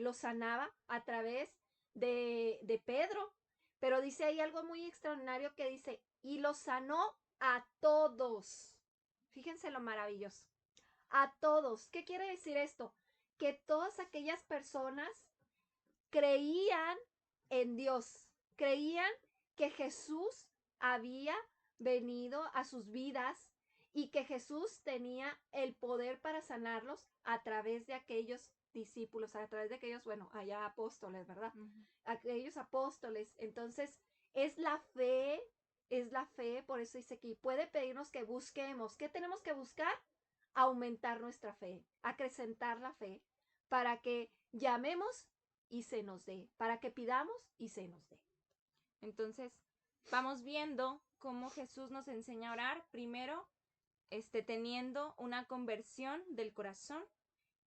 Speaker 3: los sanaba a través de Pedro, pero dice ahí algo muy extraordinario que dice, y los sanó a todos. Fíjense lo maravilloso. A todos. ¿Qué quiere decir esto? Que todas aquellas personas creían en Dios, creían que Jesús había venido a sus vidas y que Jesús tenía el poder para sanarlos a través de aquellos discípulos, a través de aquellos, allá apóstoles, ¿verdad? Aquellos apóstoles. Entonces, es la fe, por eso dice aquí, puede pedirnos que busquemos. ¿Qué tenemos que buscar? Aumentar nuestra fe, acrecentar la fe, para que llamemos y se nos dé, para que pidamos y se nos dé.
Speaker 1: Entonces, vamos viendo cómo Jesús nos enseña a orar, primero, teniendo una conversión del corazón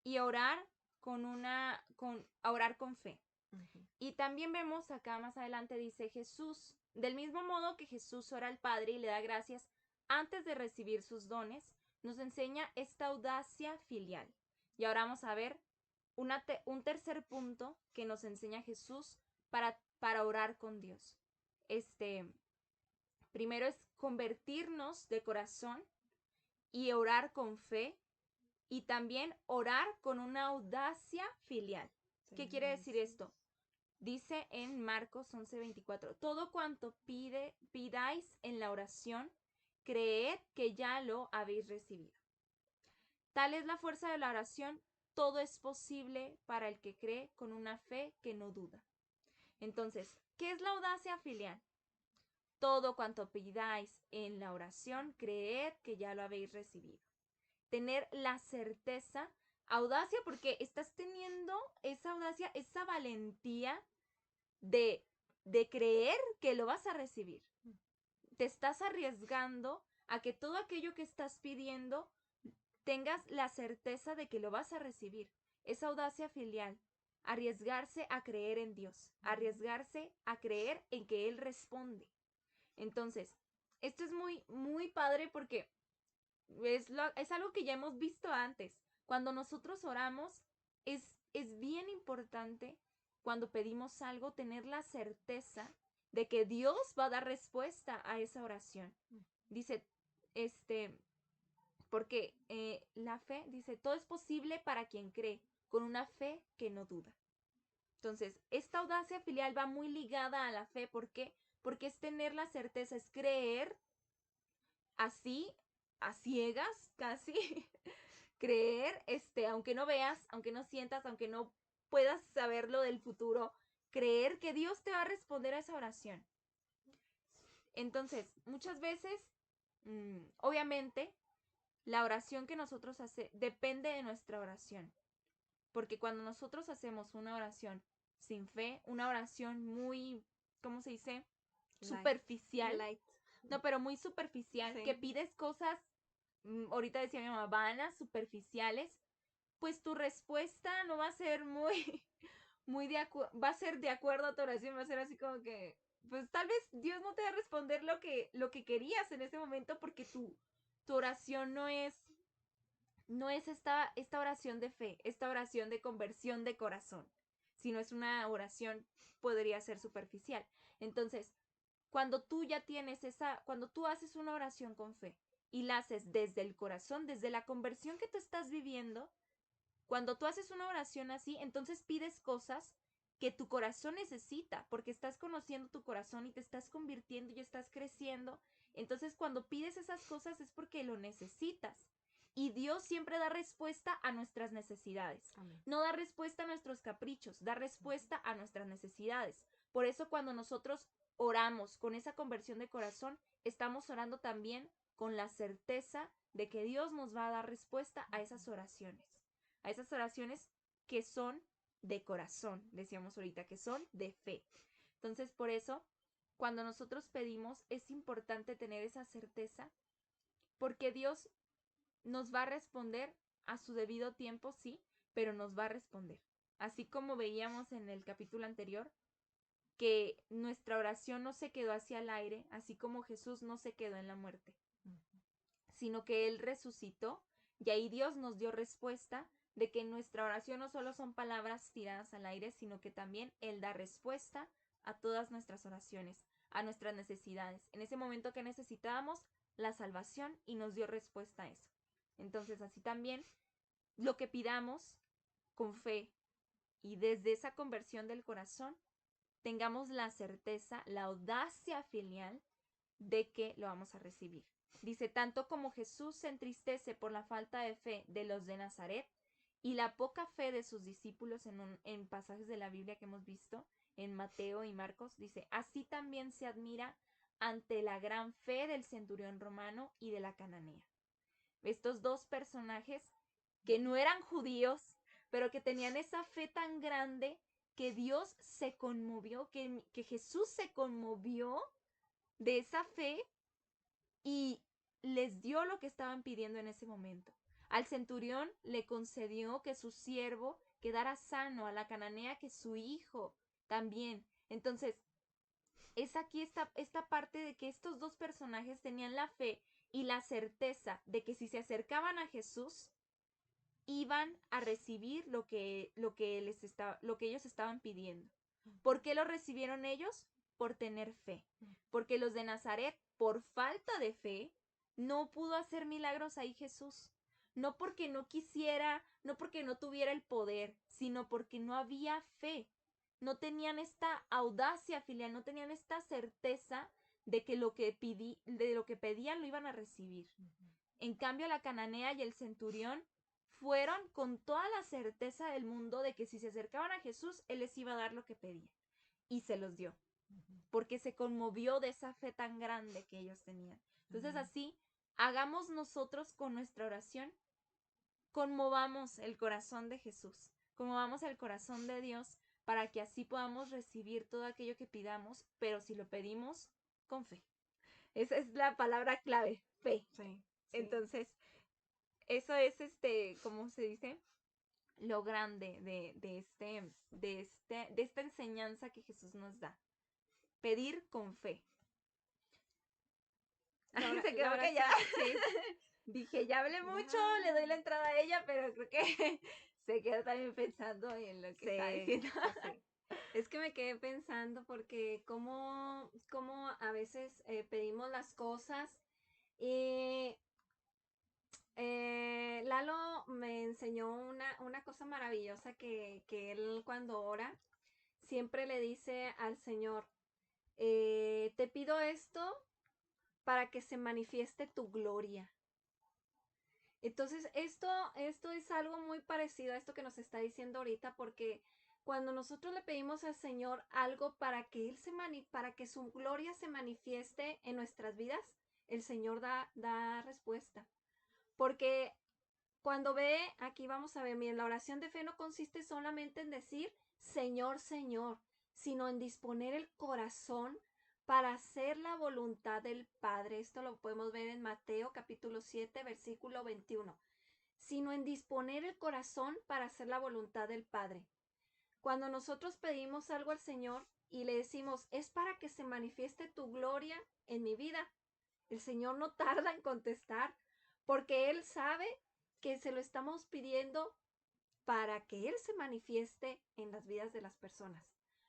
Speaker 1: y orar con fe. Uh-huh. Y también vemos acá más adelante, dice Jesús, del mismo modo que Jesús ora al Padre y le da gracias antes de recibir sus dones, nos enseña esta audacia filial. Y ahora vamos a ver un tercer punto que nos enseña Jesús para orar con Dios. Primero es convertirnos de corazón y orar con fe, y también orar con una audacia filial. Sí, ¿qué quiere decir esto? Dice en Marcos 11:24, todo cuanto pidáis en la oración, creed que ya lo habéis recibido. Tal es la fuerza de la oración, todo es posible para el que cree con una fe que no duda. Entonces, ¿qué es la audacia filial? Todo cuanto pidáis en la oración, creed que ya lo habéis recibido. Tener la certeza, audacia, porque estás teniendo esa audacia, esa valentía de, de creer que lo vas a recibir. Te estás arriesgando a que todo aquello que estás pidiendo tengas la certeza de que lo vas a recibir. Es audacia filial. Arriesgarse a creer en Dios. Arriesgarse a creer en que Él responde. Entonces, esto es muy, muy padre porque es algo que ya hemos visto antes. Cuando nosotros oramos, es bien importante cuando pedimos algo tener la certeza de que Dios va a dar respuesta a esa oración. Dice, porque la fe, dice, todo es posible para quien cree, con una fe que no duda. Entonces, esta audacia filial va muy ligada a la fe. ¿Por qué? Porque es tener la certeza, es creer así, a ciegas, casi, creer, aunque no veas, aunque no sientas, aunque no puedas saber lo del futuro, creer que Dios te va a responder a esa oración. Entonces, muchas veces, obviamente, la oración que nosotros hacemos depende de nuestra oración. Porque cuando nosotros hacemos una oración sin fe, una oración muy, ¿cómo se dice? Superficial.
Speaker 3: Light.
Speaker 1: No, pero muy superficial,
Speaker 3: Sí.
Speaker 1: que pides cosas, ahorita decía mi mamá, vanas, superficiales, pues tu respuesta no va a ser muy, va a ser de acuerdo a tu oración, va a ser así como que, pues tal vez Dios no te va a responder lo que querías en ese momento porque tu oración no es esta oración de fe, esta oración de conversión de corazón, sino es una oración, podría ser superficial. Entonces, cuando tú ya tienes cuando tú haces una oración con fe y la haces desde el corazón, desde la conversión que tú estás viviendo, cuando tú haces una oración así, entonces pides cosas que tu corazón necesita, porque estás conociendo tu corazón y te estás convirtiendo y estás creciendo. Entonces, cuando pides esas cosas es porque lo necesitas. Y Dios siempre da respuesta a nuestras necesidades.
Speaker 3: Amén.
Speaker 1: No da respuesta a nuestros caprichos, da respuesta a nuestras necesidades. Por eso cuando nosotros oramos con esa conversión de corazón, estamos orando también con la certeza de que Dios nos va a dar respuesta a esas oraciones. A esas oraciones que son de corazón, decíamos ahorita, que son de fe. Entonces, por eso, cuando nosotros pedimos, es importante tener esa certeza, porque Dios nos va a responder a su debido tiempo, sí, pero nos va a responder. Así como veíamos en el capítulo anterior, que nuestra oración no se quedó hacia el aire, así como Jesús no se quedó en la muerte, sino que Él resucitó y ahí Dios nos dio respuesta de que nuestra oración no solo son palabras tiradas al aire, sino que también Él da respuesta a todas nuestras oraciones, a nuestras necesidades. En ese momento que necesitábamos la salvación y nos dio respuesta a eso. Entonces, así también lo que pidamos con fe y desde esa conversión del corazón, tengamos la certeza, la audacia filial de que lo vamos a recibir. Dice, tanto como Jesús se entristece por la falta de fe de los de Nazaret y la poca fe de sus discípulos en pasajes de la Biblia que hemos visto, en Mateo y Marcos, dice, así también se admira ante la gran fe del centurión romano y de la cananea. Estos dos personajes que no eran judíos, pero que tenían esa fe tan grande que Dios se conmovió, que Jesús se conmovió de esa fe y les dio lo que estaban pidiendo en ese momento. Al centurión le concedió que su siervo quedara sano, a la cananea que su hijo también. Entonces, es aquí esta parte de que estos dos personajes tenían la fe y la certeza de que si se acercaban a Jesús, iban a recibir lo que ellos estaban pidiendo. ¿Por qué lo recibieron ellos? Por tener fe. Porque los de Nazaret, por falta de fe, no pudo hacer milagros ahí Jesús. No porque no quisiera, no porque no tuviera el poder, sino porque no había fe. No tenían esta audacia filial, no tenían esta certeza de que de lo que pedían lo iban a recibir. En cambio, la cananea y el centurión fueron con toda la certeza del mundo de que si se acercaban a Jesús, Él les iba a dar lo que pedían. Y se los dio, porque se conmovió de esa fe tan grande que ellos tenían. Entonces así, hagamos nosotros con nuestra oración, conmovamos el corazón de Jesús, conmovamos el corazón de Dios, para que así podamos recibir todo aquello que pidamos, pero si lo pedimos con fe. Esa es la palabra clave, fe.
Speaker 3: Sí.
Speaker 1: Entonces, eso es ¿cómo se dice? Lo grande de esta enseñanza que Jesús nos da. Pedir con fe. Se quedó callada. Sí. Dije, ya hablé mucho, le doy la entrada a ella, pero creo que se quedó también pensando en lo que está diciendo.
Speaker 3: Sí. Es que me quedé pensando porque cómo a veces pedimos las cosas y Lalo me enseñó una cosa maravillosa que él cuando ora siempre le dice al Señor, te pido esto para que se manifieste tu gloria. Entonces, esto es algo muy parecido a esto que nos está diciendo ahorita, porque cuando nosotros le pedimos al Señor algo para que para que su gloria se manifieste en nuestras vidas, el Señor da respuesta. Porque cuando aquí vamos a ver, miren, la oración de fe no consiste solamente en decir Señor, Señor, sino en disponer el corazón para hacer la voluntad del Padre. Esto lo podemos ver en Mateo capítulo 7, versículo 21. Sino en disponer el corazón para hacer la voluntad del Padre. Cuando nosotros pedimos algo al Señor y le decimos, es para que se manifieste tu gloria en mi vida, el Señor no tarda en contestar, porque Él sabe que se lo estamos pidiendo para que Él se manifieste en las vidas de las personas.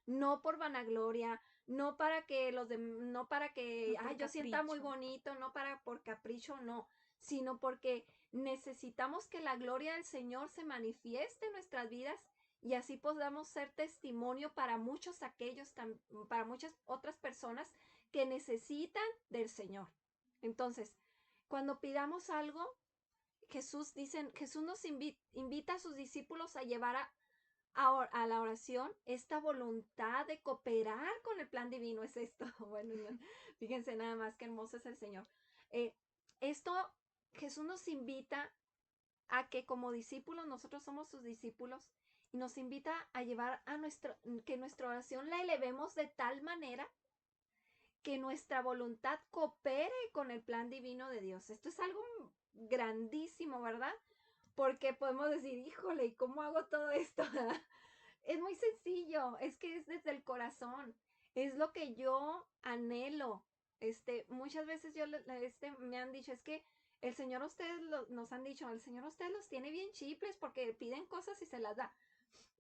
Speaker 3: No por vanagloria, no para que yo sienta muy bonito, no por capricho, no, sino porque necesitamos que la gloria del Señor se manifieste en nuestras vidas y así podamos ser testimonio para para muchas otras personas que necesitan del Señor. Entonces, cuando pidamos algo, Jesús nos invita a sus discípulos a llevar a la oración esta voluntad de cooperar con el plan divino. Es esto. Bueno, fíjense nada más qué hermoso es el Señor. Esto Jesús nos invita a que como discípulos, nosotros somos sus discípulos, y nos invita a llevar que nuestra oración la elevemos de tal manera que nuestra voluntad coopere con el plan divino de Dios. Esto es algo grandísimo, ¿verdad? Porque podemos decir, híjole, ¿y cómo hago todo esto? Es muy sencillo, es que es desde el corazón, es lo que yo anhelo. Muchas veces me han dicho, es que el Señor nos han dicho, el Señor a ustedes los tiene bien chiples porque piden cosas y se las da.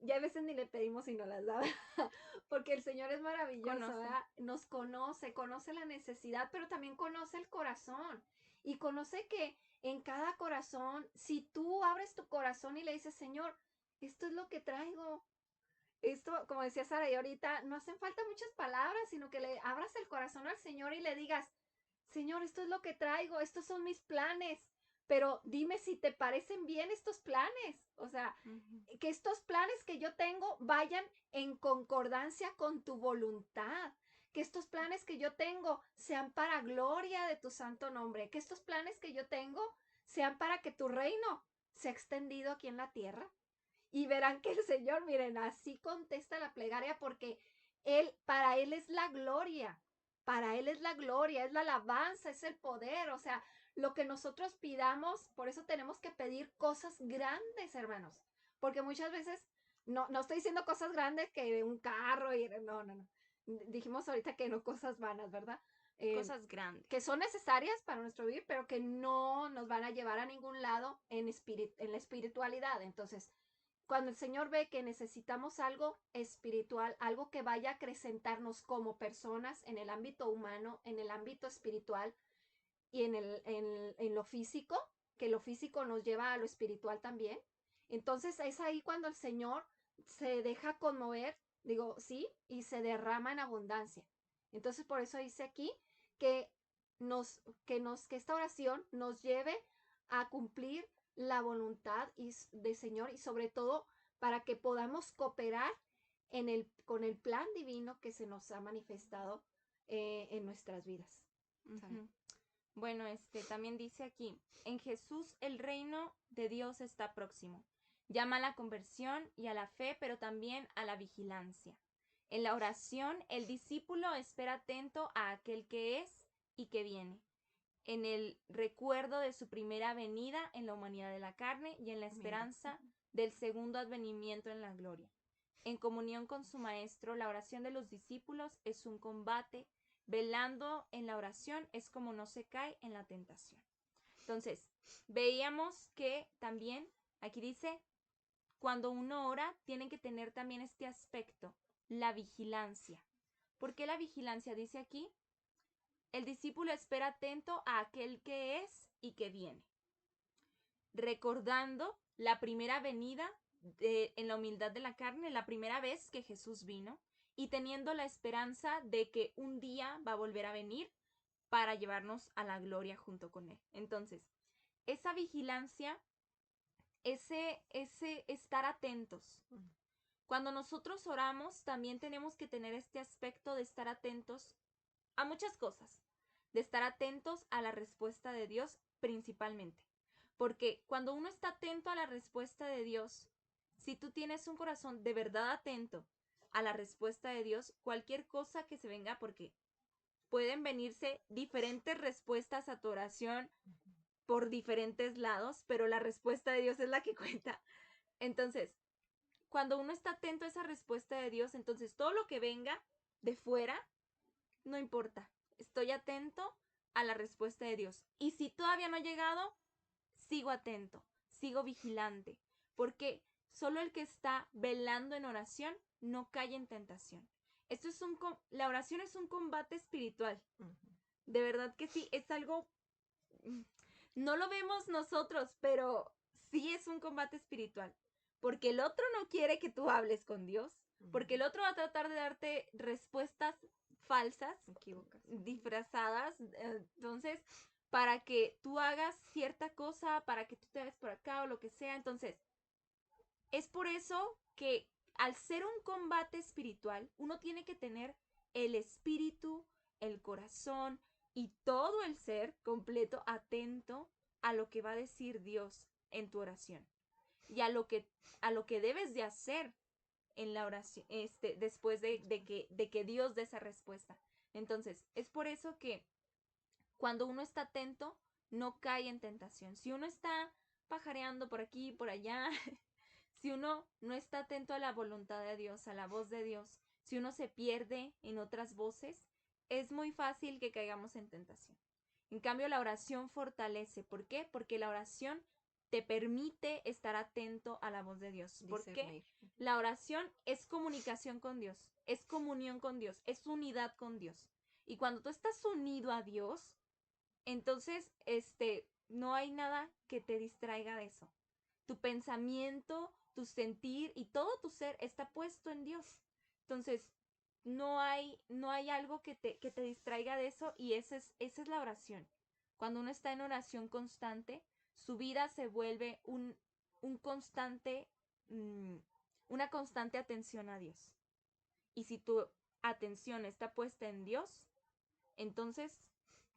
Speaker 3: Ya a veces ni le pedimos y no las da, porque el Señor es maravilloso, ¿verdad? Nos conoce la necesidad, pero también conoce el corazón y conoce que en cada corazón, si tú abres tu corazón y le dices, Señor, esto es lo que traigo. Esto, como decía Sara y ahorita, no hacen falta muchas palabras, sino que le abras el corazón al Señor y le digas, Señor, esto es lo que traigo, estos son mis planes, pero dime si te parecen bien estos planes. O sea, que estos planes que yo tengo vayan en concordancia con tu voluntad. Que estos planes que yo tengo sean para gloria de tu santo nombre. Que estos planes que yo tengo sean para que tu reino sea extendido aquí en la tierra. Y verán que el Señor, miren, así contesta la plegaria porque para Él es la gloria. Para Él es la gloria, es la alabanza, es el poder. O sea, lo que nosotros pidamos, por eso tenemos que pedir cosas grandes, hermanos. Porque muchas veces, no estoy diciendo cosas grandes que un carro y no. Dijimos ahorita que no cosas vanas, ¿verdad?
Speaker 1: Cosas grandes.
Speaker 3: Que son necesarias para nuestro vivir, pero que no nos van a llevar a ningún lado en la espiritualidad. Entonces, cuando el Señor ve que necesitamos algo espiritual, algo que vaya a acrecentarnos como personas en el ámbito humano, en el ámbito espiritual y en lo físico, que lo físico nos lleva a lo espiritual también, entonces es ahí cuando el Señor se deja conmover, digo, sí, y se derrama en abundancia. Entonces por eso dice aquí que esta oración nos lleve a cumplir la voluntad del Señor y sobre todo para que podamos cooperar con el plan divino que se nos ha manifestado en nuestras vidas.
Speaker 1: Ujú. Bueno, también dice aquí, en Jesús el reino de Dios está próximo. Llama a la conversión y a la fe, pero también a la vigilancia. En la oración, el discípulo espera atento a aquel que es y que viene, en el recuerdo de su primera venida en la humanidad de la carne y en la esperanza del segundo advenimiento en la gloria. En comunión con su Maestro, la oración de los discípulos es un combate. Velando en la oración es como no se cae en la tentación. Entonces, veíamos que también, aquí dice, cuando uno ora, tiene que tener también este aspecto, la vigilancia. ¿Por qué la vigilancia? Dice aquí, el discípulo espera atento a aquel que es y que viene, recordando la primera venida en la humildad de la carne, la primera vez que Jesús vino, y teniendo la esperanza de que un día va a volver a venir para llevarnos a la gloria junto con Él. Entonces, esa vigilancia, ese estar atentos. Cuando nosotros oramos, también tenemos que tener este aspecto de estar atentos a muchas cosas, de estar atentos a la respuesta de Dios principalmente. Porque cuando uno está atento a la respuesta de Dios, si tú tienes un corazón de verdad atento a la respuesta de Dios, cualquier cosa que se venga, porque pueden venirse diferentes respuestas a tu oración por diferentes lados, pero la respuesta de Dios es la que cuenta. Entonces, cuando uno está atento a esa respuesta de Dios, entonces todo lo que venga de fuera, no importa. Estoy atento a la respuesta de Dios. Y si todavía no ha llegado, sigo atento, sigo vigilante, porque solo el que está velando en oración no cae en tentación. La oración es un combate espiritual. De verdad que sí, es algo, no lo vemos nosotros, pero sí es un combate espiritual. Porque el otro no quiere que tú hables con Dios, porque el otro va a tratar de darte respuestas falsas, disfrazadas. Entonces, para que tú hagas cierta cosa, para que tú te hagas por acá o lo que sea. Entonces, es por eso que al ser un combate espiritual, uno tiene que tener el espíritu, el corazón y todo el ser completo atento a lo que va a decir Dios en tu oración y a lo que debes de hacer en la oración, después de que Dios dé esa respuesta. Entonces, es por eso que cuando uno está atento, no cae en tentación. Si uno está pajareando por aquí y por allá, si uno no está atento a la voluntad de Dios, a la voz de Dios, si uno se pierde en otras voces, es muy fácil que caigamos en tentación. En cambio, la oración fortalece. ¿Por qué? Porque la oración te permite estar atento a la voz de Dios. Porque la oración es comunicación con Dios, es comunión con Dios, es unidad con Dios. Y cuando tú estás unido a Dios, entonces, no hay nada que te distraiga de eso. Tu pensamiento, tu sentir y todo tu ser está puesto en Dios. Entonces, no hay algo que te distraiga de eso y esa es la oración. Cuando uno está en oración constante, su vida se vuelve un constante, una constante atención a Dios. Y si tu atención está puesta en Dios, entonces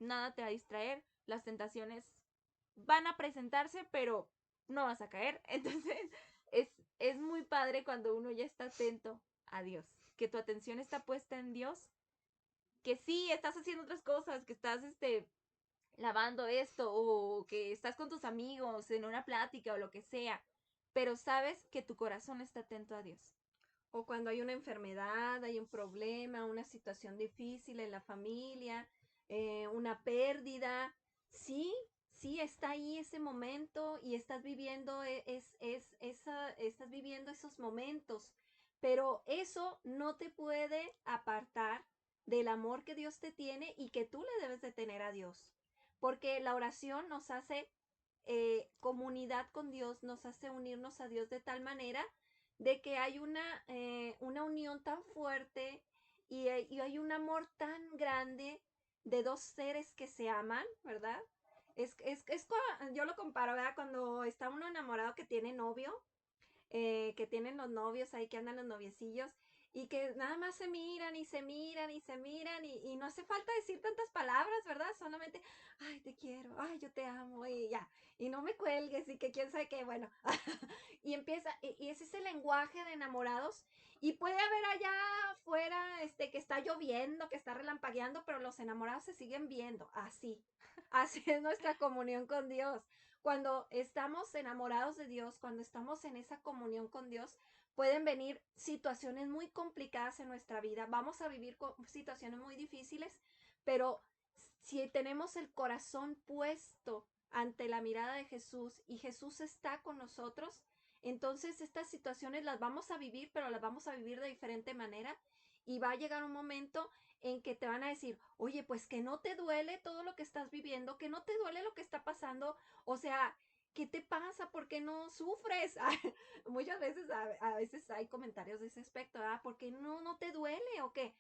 Speaker 1: nada te va a distraer, las tentaciones van a presentarse, pero no vas a caer. Entonces es muy padre cuando uno ya está atento a Dios, que tu atención está puesta en Dios, que sí, estás haciendo otras cosas, que estás lavando esto o que estás con tus amigos en una plática o lo que sea, pero sabes que tu corazón está atento a Dios.
Speaker 3: O cuando hay una enfermedad, hay un problema, una situación difícil en la familia, una pérdida, sí, está ahí ese momento y estás viviendo, estás viviendo esos momentos, pero eso no te puede apartar del amor que Dios te tiene y que tú le debes de tener a Dios, porque la oración nos hace comunidad con Dios, nos hace unirnos a Dios de tal manera de que hay una unión tan fuerte y hay un amor tan grande de dos seres que se aman, ¿verdad? yo lo comparo, ¿verdad? Cuando está uno enamorado que tiene novio, que tienen los novios ahí, que andan los noviecillos, y que nada más se miran y se miran y se miran, y no hace falta decir tantas palabras, ¿verdad? Solamente, ay, te quiero, ay, yo te amo, y ya, y no me cuelgues, y que quién sabe qué, bueno, y empieza, y ese es el lenguaje de enamorados, y puede haber allá afuera, que está lloviendo, que está relampagueando, pero los enamorados se siguen viendo, así, así es nuestra comunión con Dios. Cuando estamos enamorados de Dios, cuando estamos en esa comunión con Dios, pueden venir situaciones muy complicadas en nuestra vida. Vamos a vivir situaciones muy difíciles, pero si tenemos el corazón puesto ante la mirada de Jesús y Jesús está con nosotros, entonces estas situaciones las vamos a vivir, pero las vamos a vivir de diferente manera, y va a llegar un momento en que te van a decir, oye, pues que no te duele todo lo que estás viviendo, que no te duele lo que está pasando, o sea, ¿qué te pasa? ¿Por qué no sufres? Muchas veces, a veces hay comentarios de ese aspecto, ¿verdad? ¿Por qué no te duele o qué?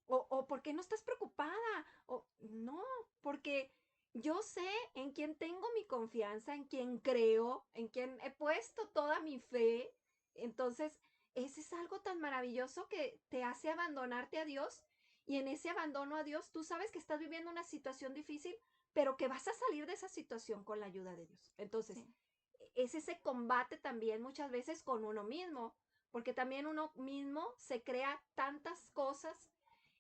Speaker 3: O ¿por qué no estás preocupada? O no, porque yo sé en quién tengo mi confianza, en quién creo, en quién he puesto toda mi fe. Entonces, ese es algo tan maravilloso que te hace abandonarte a Dios, y en ese abandono a Dios tú sabes que estás viviendo una situación difícil, pero que vas a salir de esa situación con la ayuda de Dios. Entonces,
Speaker 1: Sí.
Speaker 3: es ese combate también muchas veces con uno mismo, porque también uno mismo se crea tantas cosas,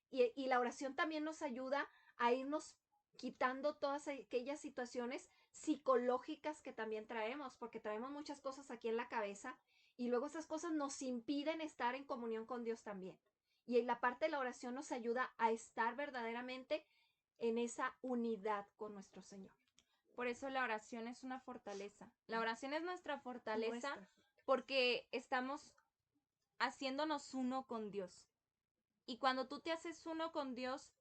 Speaker 3: y la oración también nos ayuda a irnos quitando todas aquellas situaciones psicológicas que también traemos, porque traemos muchas cosas aquí en la cabeza, y luego esas cosas nos impiden estar en comunión con Dios también. Y en la parte de la oración nos ayuda a estar verdaderamente en esa unidad con nuestro Señor.
Speaker 1: Por eso la oración es una fortaleza. La oración es nuestra fortaleza
Speaker 3: Nuestra.
Speaker 1: porque estamos haciéndonos uno con Dios. Y cuando tú te haces uno con Dios,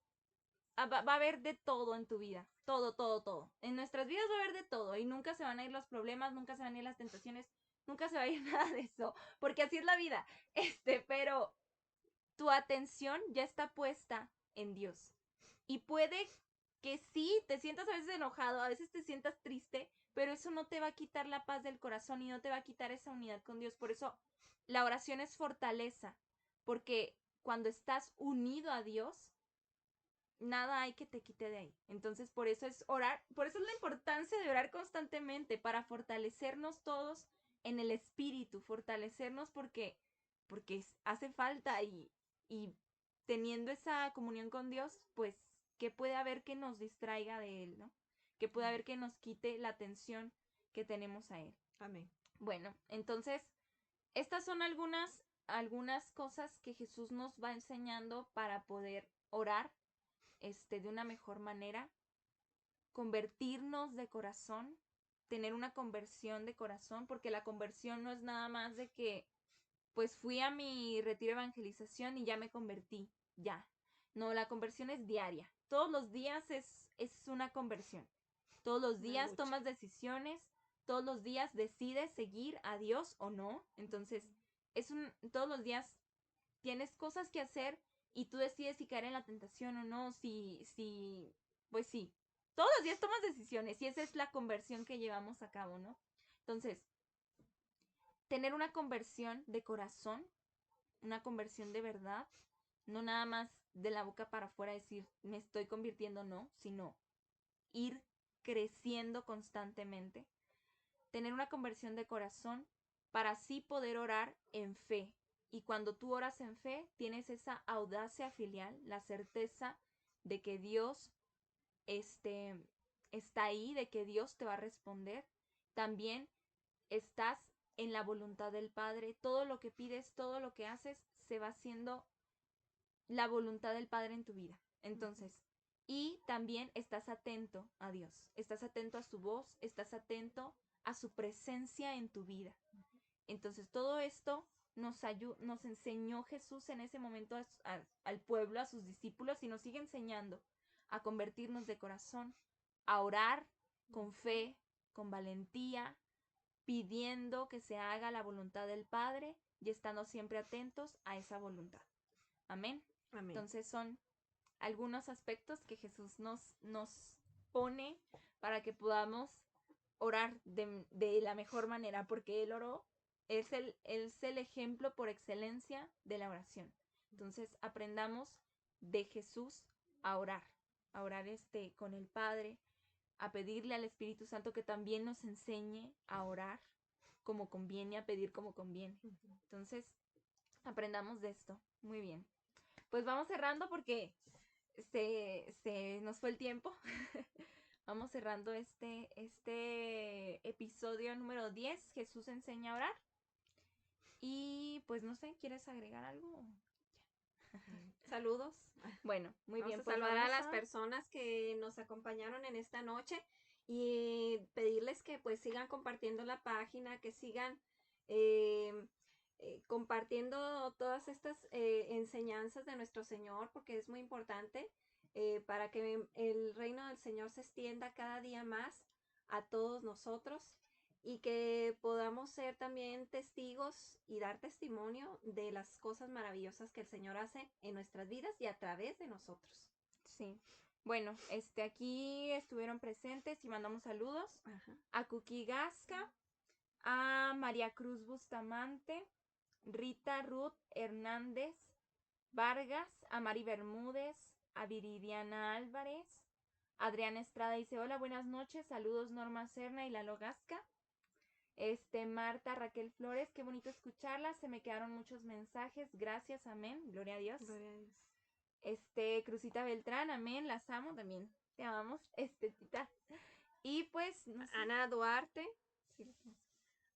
Speaker 1: va a haber de todo en tu vida. Todo, todo, todo. En nuestras vidas va a haber de todo. Y nunca se van a ir los problemas, nunca se van a ir las tentaciones, nunca se va a ir nada de eso. Porque así es la vida. Pero tu atención ya está puesta en Dios. Y puede que sí, te sientas a veces enojado, a veces te sientas triste, pero eso no te va a quitar la paz del corazón y no te va a quitar esa unidad con Dios. Por eso la oración es fortaleza, porque cuando estás unido a Dios, nada hay que te quite de ahí. Entonces, por eso es orar, por eso es la importancia de orar constantemente, para fortalecernos todos en el espíritu, fortalecernos porque hace falta, y teniendo esa comunión con Dios, pues, ¿qué puede haber que nos distraiga de Él, no? ¿Qué puede haber que nos quite la atención que tenemos a Él?
Speaker 3: Amén.
Speaker 1: Bueno, entonces, estas son algunas cosas que Jesús nos va enseñando para poder orar de una mejor manera, convertirnos de corazón, tener una conversión de corazón, porque la conversión no es nada más de que, pues fui a mi retiro de evangelización y ya me convertí, ya. No, la conversión es diaria. Todos los días es una conversión. Todos los días tomas decisiones, todos los días decides seguir a Dios o no. Entonces, todos los días tienes cosas que hacer y tú decides si caer en la tentación o no, pues sí. Todos los días tomas decisiones y esa es la conversión que llevamos a cabo, ¿no? Entonces, tener una conversión de corazón, una conversión de verdad, no nada más de la boca para afuera decir me estoy convirtiendo, no, sino ir creciendo constantemente. Tener una conversión de corazón para así poder orar en fe. Y cuando tú oras en fe, tienes esa audacia filial, la certeza de que Dios está ahí, de que Dios te va a responder. También estás en la voluntad del Padre. Todo lo que pides, todo lo que haces, se va haciendo la voluntad del Padre en tu vida. Entonces, y también estás atento a Dios, estás atento a su voz, estás atento a su presencia en tu vida. Entonces, todo esto nos enseñó Jesús en ese momento al pueblo, a sus discípulos, y nos sigue enseñando a convertirnos de corazón, a orar con fe, con valentía, pidiendo que se haga la voluntad del Padre y estando siempre atentos a esa voluntad. Amén.
Speaker 3: Amén.
Speaker 1: Entonces son algunos aspectos que Jesús nos pone para que podamos orar de la mejor manera, porque él oró, es el ejemplo por excelencia de la oración. Entonces aprendamos de Jesús a orar con el Padre, a pedirle al Espíritu Santo que también nos enseñe a orar como conviene, a pedir como conviene. Entonces, aprendamos de esto. Muy bien. Pues vamos cerrando porque se nos fue el tiempo. Vamos cerrando este episodio número 10. Jesús enseña a orar. Y pues no sé, ¿quieres agregar algo?
Speaker 3: Saludos.
Speaker 1: Bueno, muy bien.
Speaker 3: Vamos a
Speaker 1: Pues
Speaker 3: saludar a
Speaker 1: vamos
Speaker 3: las personas que nos acompañaron en esta noche y pedirles que pues sigan compartiendo la página, que sigan compartiendo todas estas enseñanzas de nuestro Señor, porque es muy importante para que el reino del Señor se extienda cada día más a todos nosotros y que podamos ser también testigos y dar testimonio de las cosas maravillosas que el Señor hace en nuestras vidas y a través de nosotros.
Speaker 1: Sí. Bueno, aquí estuvieron presentes y mandamos saludos a Cookie Gasca, a María Cruz Bustamante, Rita Ruth Hernández Vargas, a Mari Bermúdez, a Viridiana Álvarez, Adriana Estrada dice: hola, buenas noches, saludos Norma Serna y Lalo Gasca. Marta Raquel Flores, qué bonito escucharla, se me quedaron muchos mensajes, gracias, amén, gloria a Dios.
Speaker 3: Gloria a Dios.
Speaker 1: Cruzita Beltrán, amén, las amo también, te amamos, tita. Y pues, no sé.
Speaker 3: Ana Duarte. Sí,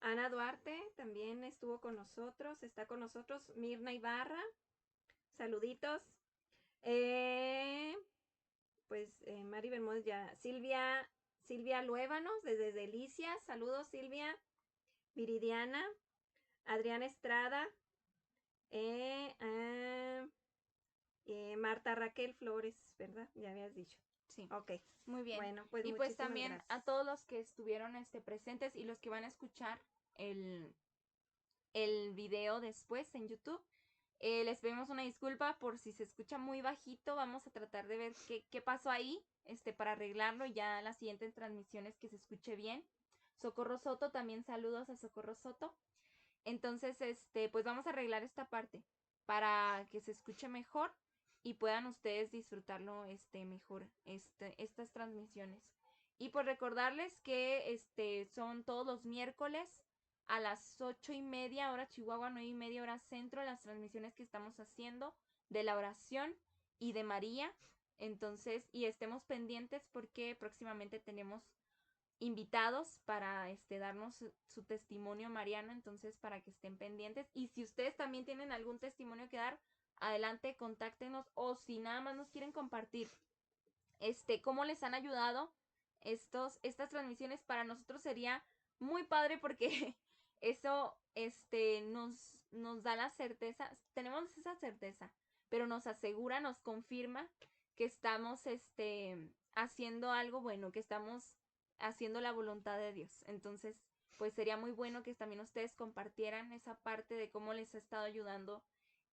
Speaker 3: Ana Duarte también estuvo con nosotros, está con nosotros. Mirna Ibarra, saluditos. Mari Bermúdez ya. Silvia Luévanos, desde Delicias, saludos Silvia. Viridiana, Adriana Estrada, Marta Raquel Flores, ¿verdad? Ya habías dicho.
Speaker 1: Sí.
Speaker 3: Ok.
Speaker 1: Muy bien.
Speaker 3: Bueno, pues
Speaker 1: y pues
Speaker 3: muchísimas
Speaker 1: también
Speaker 3: gracias.
Speaker 1: a todos los que estuvieron presentes y los que van a escuchar el video después en YouTube. Les pedimos una disculpa por si se escucha muy bajito. Vamos a tratar de ver qué pasó ahí para arreglarlo. Ya las siguientes transmisiones que se escuche bien. Socorro Soto, también saludos a Socorro Soto. Entonces, pues vamos a arreglar esta parte para que se escuche mejor y puedan ustedes disfrutarlo mejor, estas transmisiones. Y pues recordarles que son todos los miércoles a las 8:30 hora Chihuahua, 9:30 hora centro, las transmisiones que estamos haciendo de la oración y de María. Entonces, y estemos pendientes porque próximamente tenemos invitados para darnos su testimonio mariano, entonces para que estén pendientes. Y si ustedes también tienen algún testimonio que dar, adelante, contáctenos, o si nada más nos quieren compartir cómo les han ayudado estas transmisiones, para nosotros sería muy padre porque eso nos da la certeza, tenemos esa certeza, pero nos asegura, nos confirma que estamos haciendo algo bueno, que estamos haciendo la voluntad de Dios. Entonces, pues sería muy bueno que también ustedes compartieran esa parte de cómo les ha estado ayudando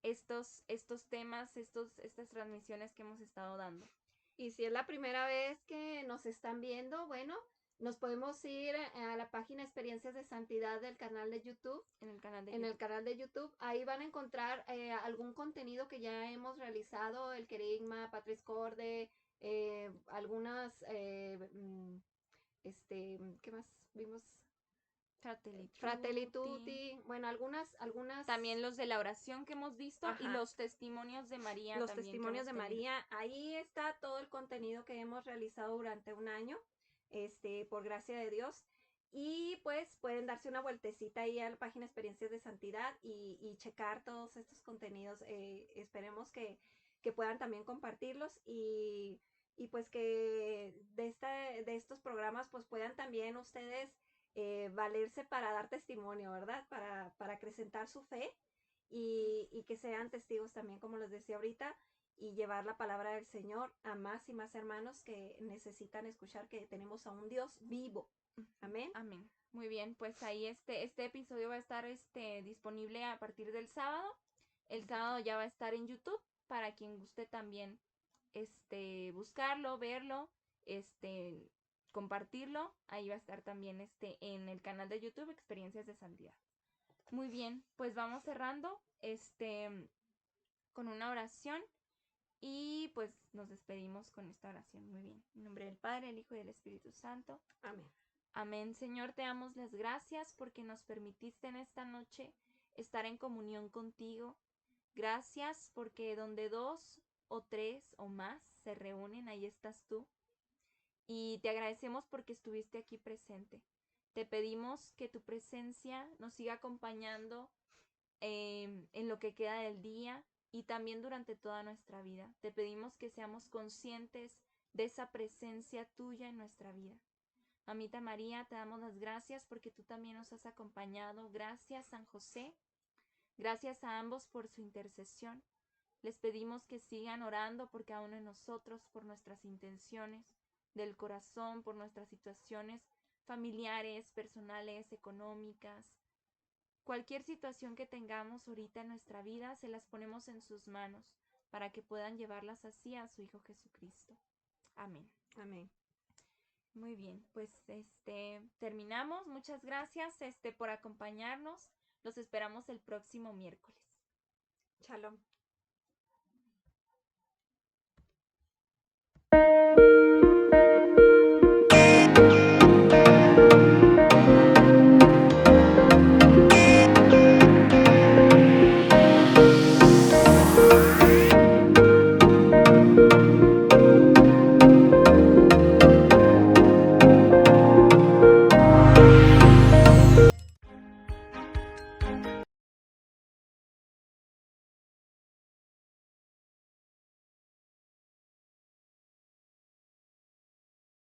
Speaker 1: estos temas, estas transmisiones que hemos estado dando.
Speaker 3: Y si es la primera vez que nos están viendo, bueno, nos podemos ir a la página Experiencias de Santidad del canal de YouTube.
Speaker 1: En el canal
Speaker 3: de YouTube. Ahí van a encontrar algún contenido que ya hemos realizado, el querigma, Patris Corde, algunas, ¿qué más vimos? Fratelli Tutti, bueno, algunas.
Speaker 1: También los de la oración que hemos visto. Ajá. Y los testimonios de María.
Speaker 3: Los testimonios de María. Ahí está todo el contenido que hemos realizado durante un año, por gracia de Dios. Y pues pueden darse una vueltecita ahí a la página Experiencias de Santidad y checar todos estos contenidos. Esperemos que puedan también compartirlos y pues que de estos programas pues puedan también ustedes valerse para dar testimonio, ¿verdad? Para acrecentar su fe y que sean testigos también, como les decía ahorita, y llevar la palabra del Señor a más y más hermanos que necesitan escuchar que tenemos a un Dios vivo. Amén.
Speaker 1: Amén. Muy bien, pues ahí este episodio va a estar disponible a partir del sábado. El sábado ya va a estar en YouTube para quien guste también buscarlo, verlo, compartirlo. Ahí va a estar también en el canal de YouTube Experiencias de Santidad. Muy bien, pues vamos cerrando con una oración y pues nos despedimos con esta oración. Muy bien. En nombre del Padre, del Hijo y del Espíritu Santo.
Speaker 3: Amén.
Speaker 1: Amén. Señor, te damos las gracias porque nos permitiste en esta noche estar en comunión contigo. Gracias porque donde 2 o 3 o más se reúnen, ahí estás tú. Y te agradecemos porque estuviste aquí presente. Te pedimos que tu presencia nos siga acompañando en lo que queda del día y también durante toda nuestra vida. Te pedimos que seamos conscientes de esa presencia tuya en nuestra vida. Mamita María, te damos las gracias porque tú también nos has acompañado. Gracias, San José. Gracias a ambos por su intercesión. Les pedimos que sigan orando por cada uno de nosotros, por nuestras intenciones del corazón, por nuestras situaciones familiares, personales, económicas. Cualquier situación que tengamos ahorita en nuestra vida, se las ponemos en sus manos para que puedan llevarlas así a su Hijo Jesucristo. Amén.
Speaker 3: Amén.
Speaker 1: Muy bien, pues terminamos. Muchas gracias por acompañarnos. Los esperamos el próximo miércoles.
Speaker 3: Shalom.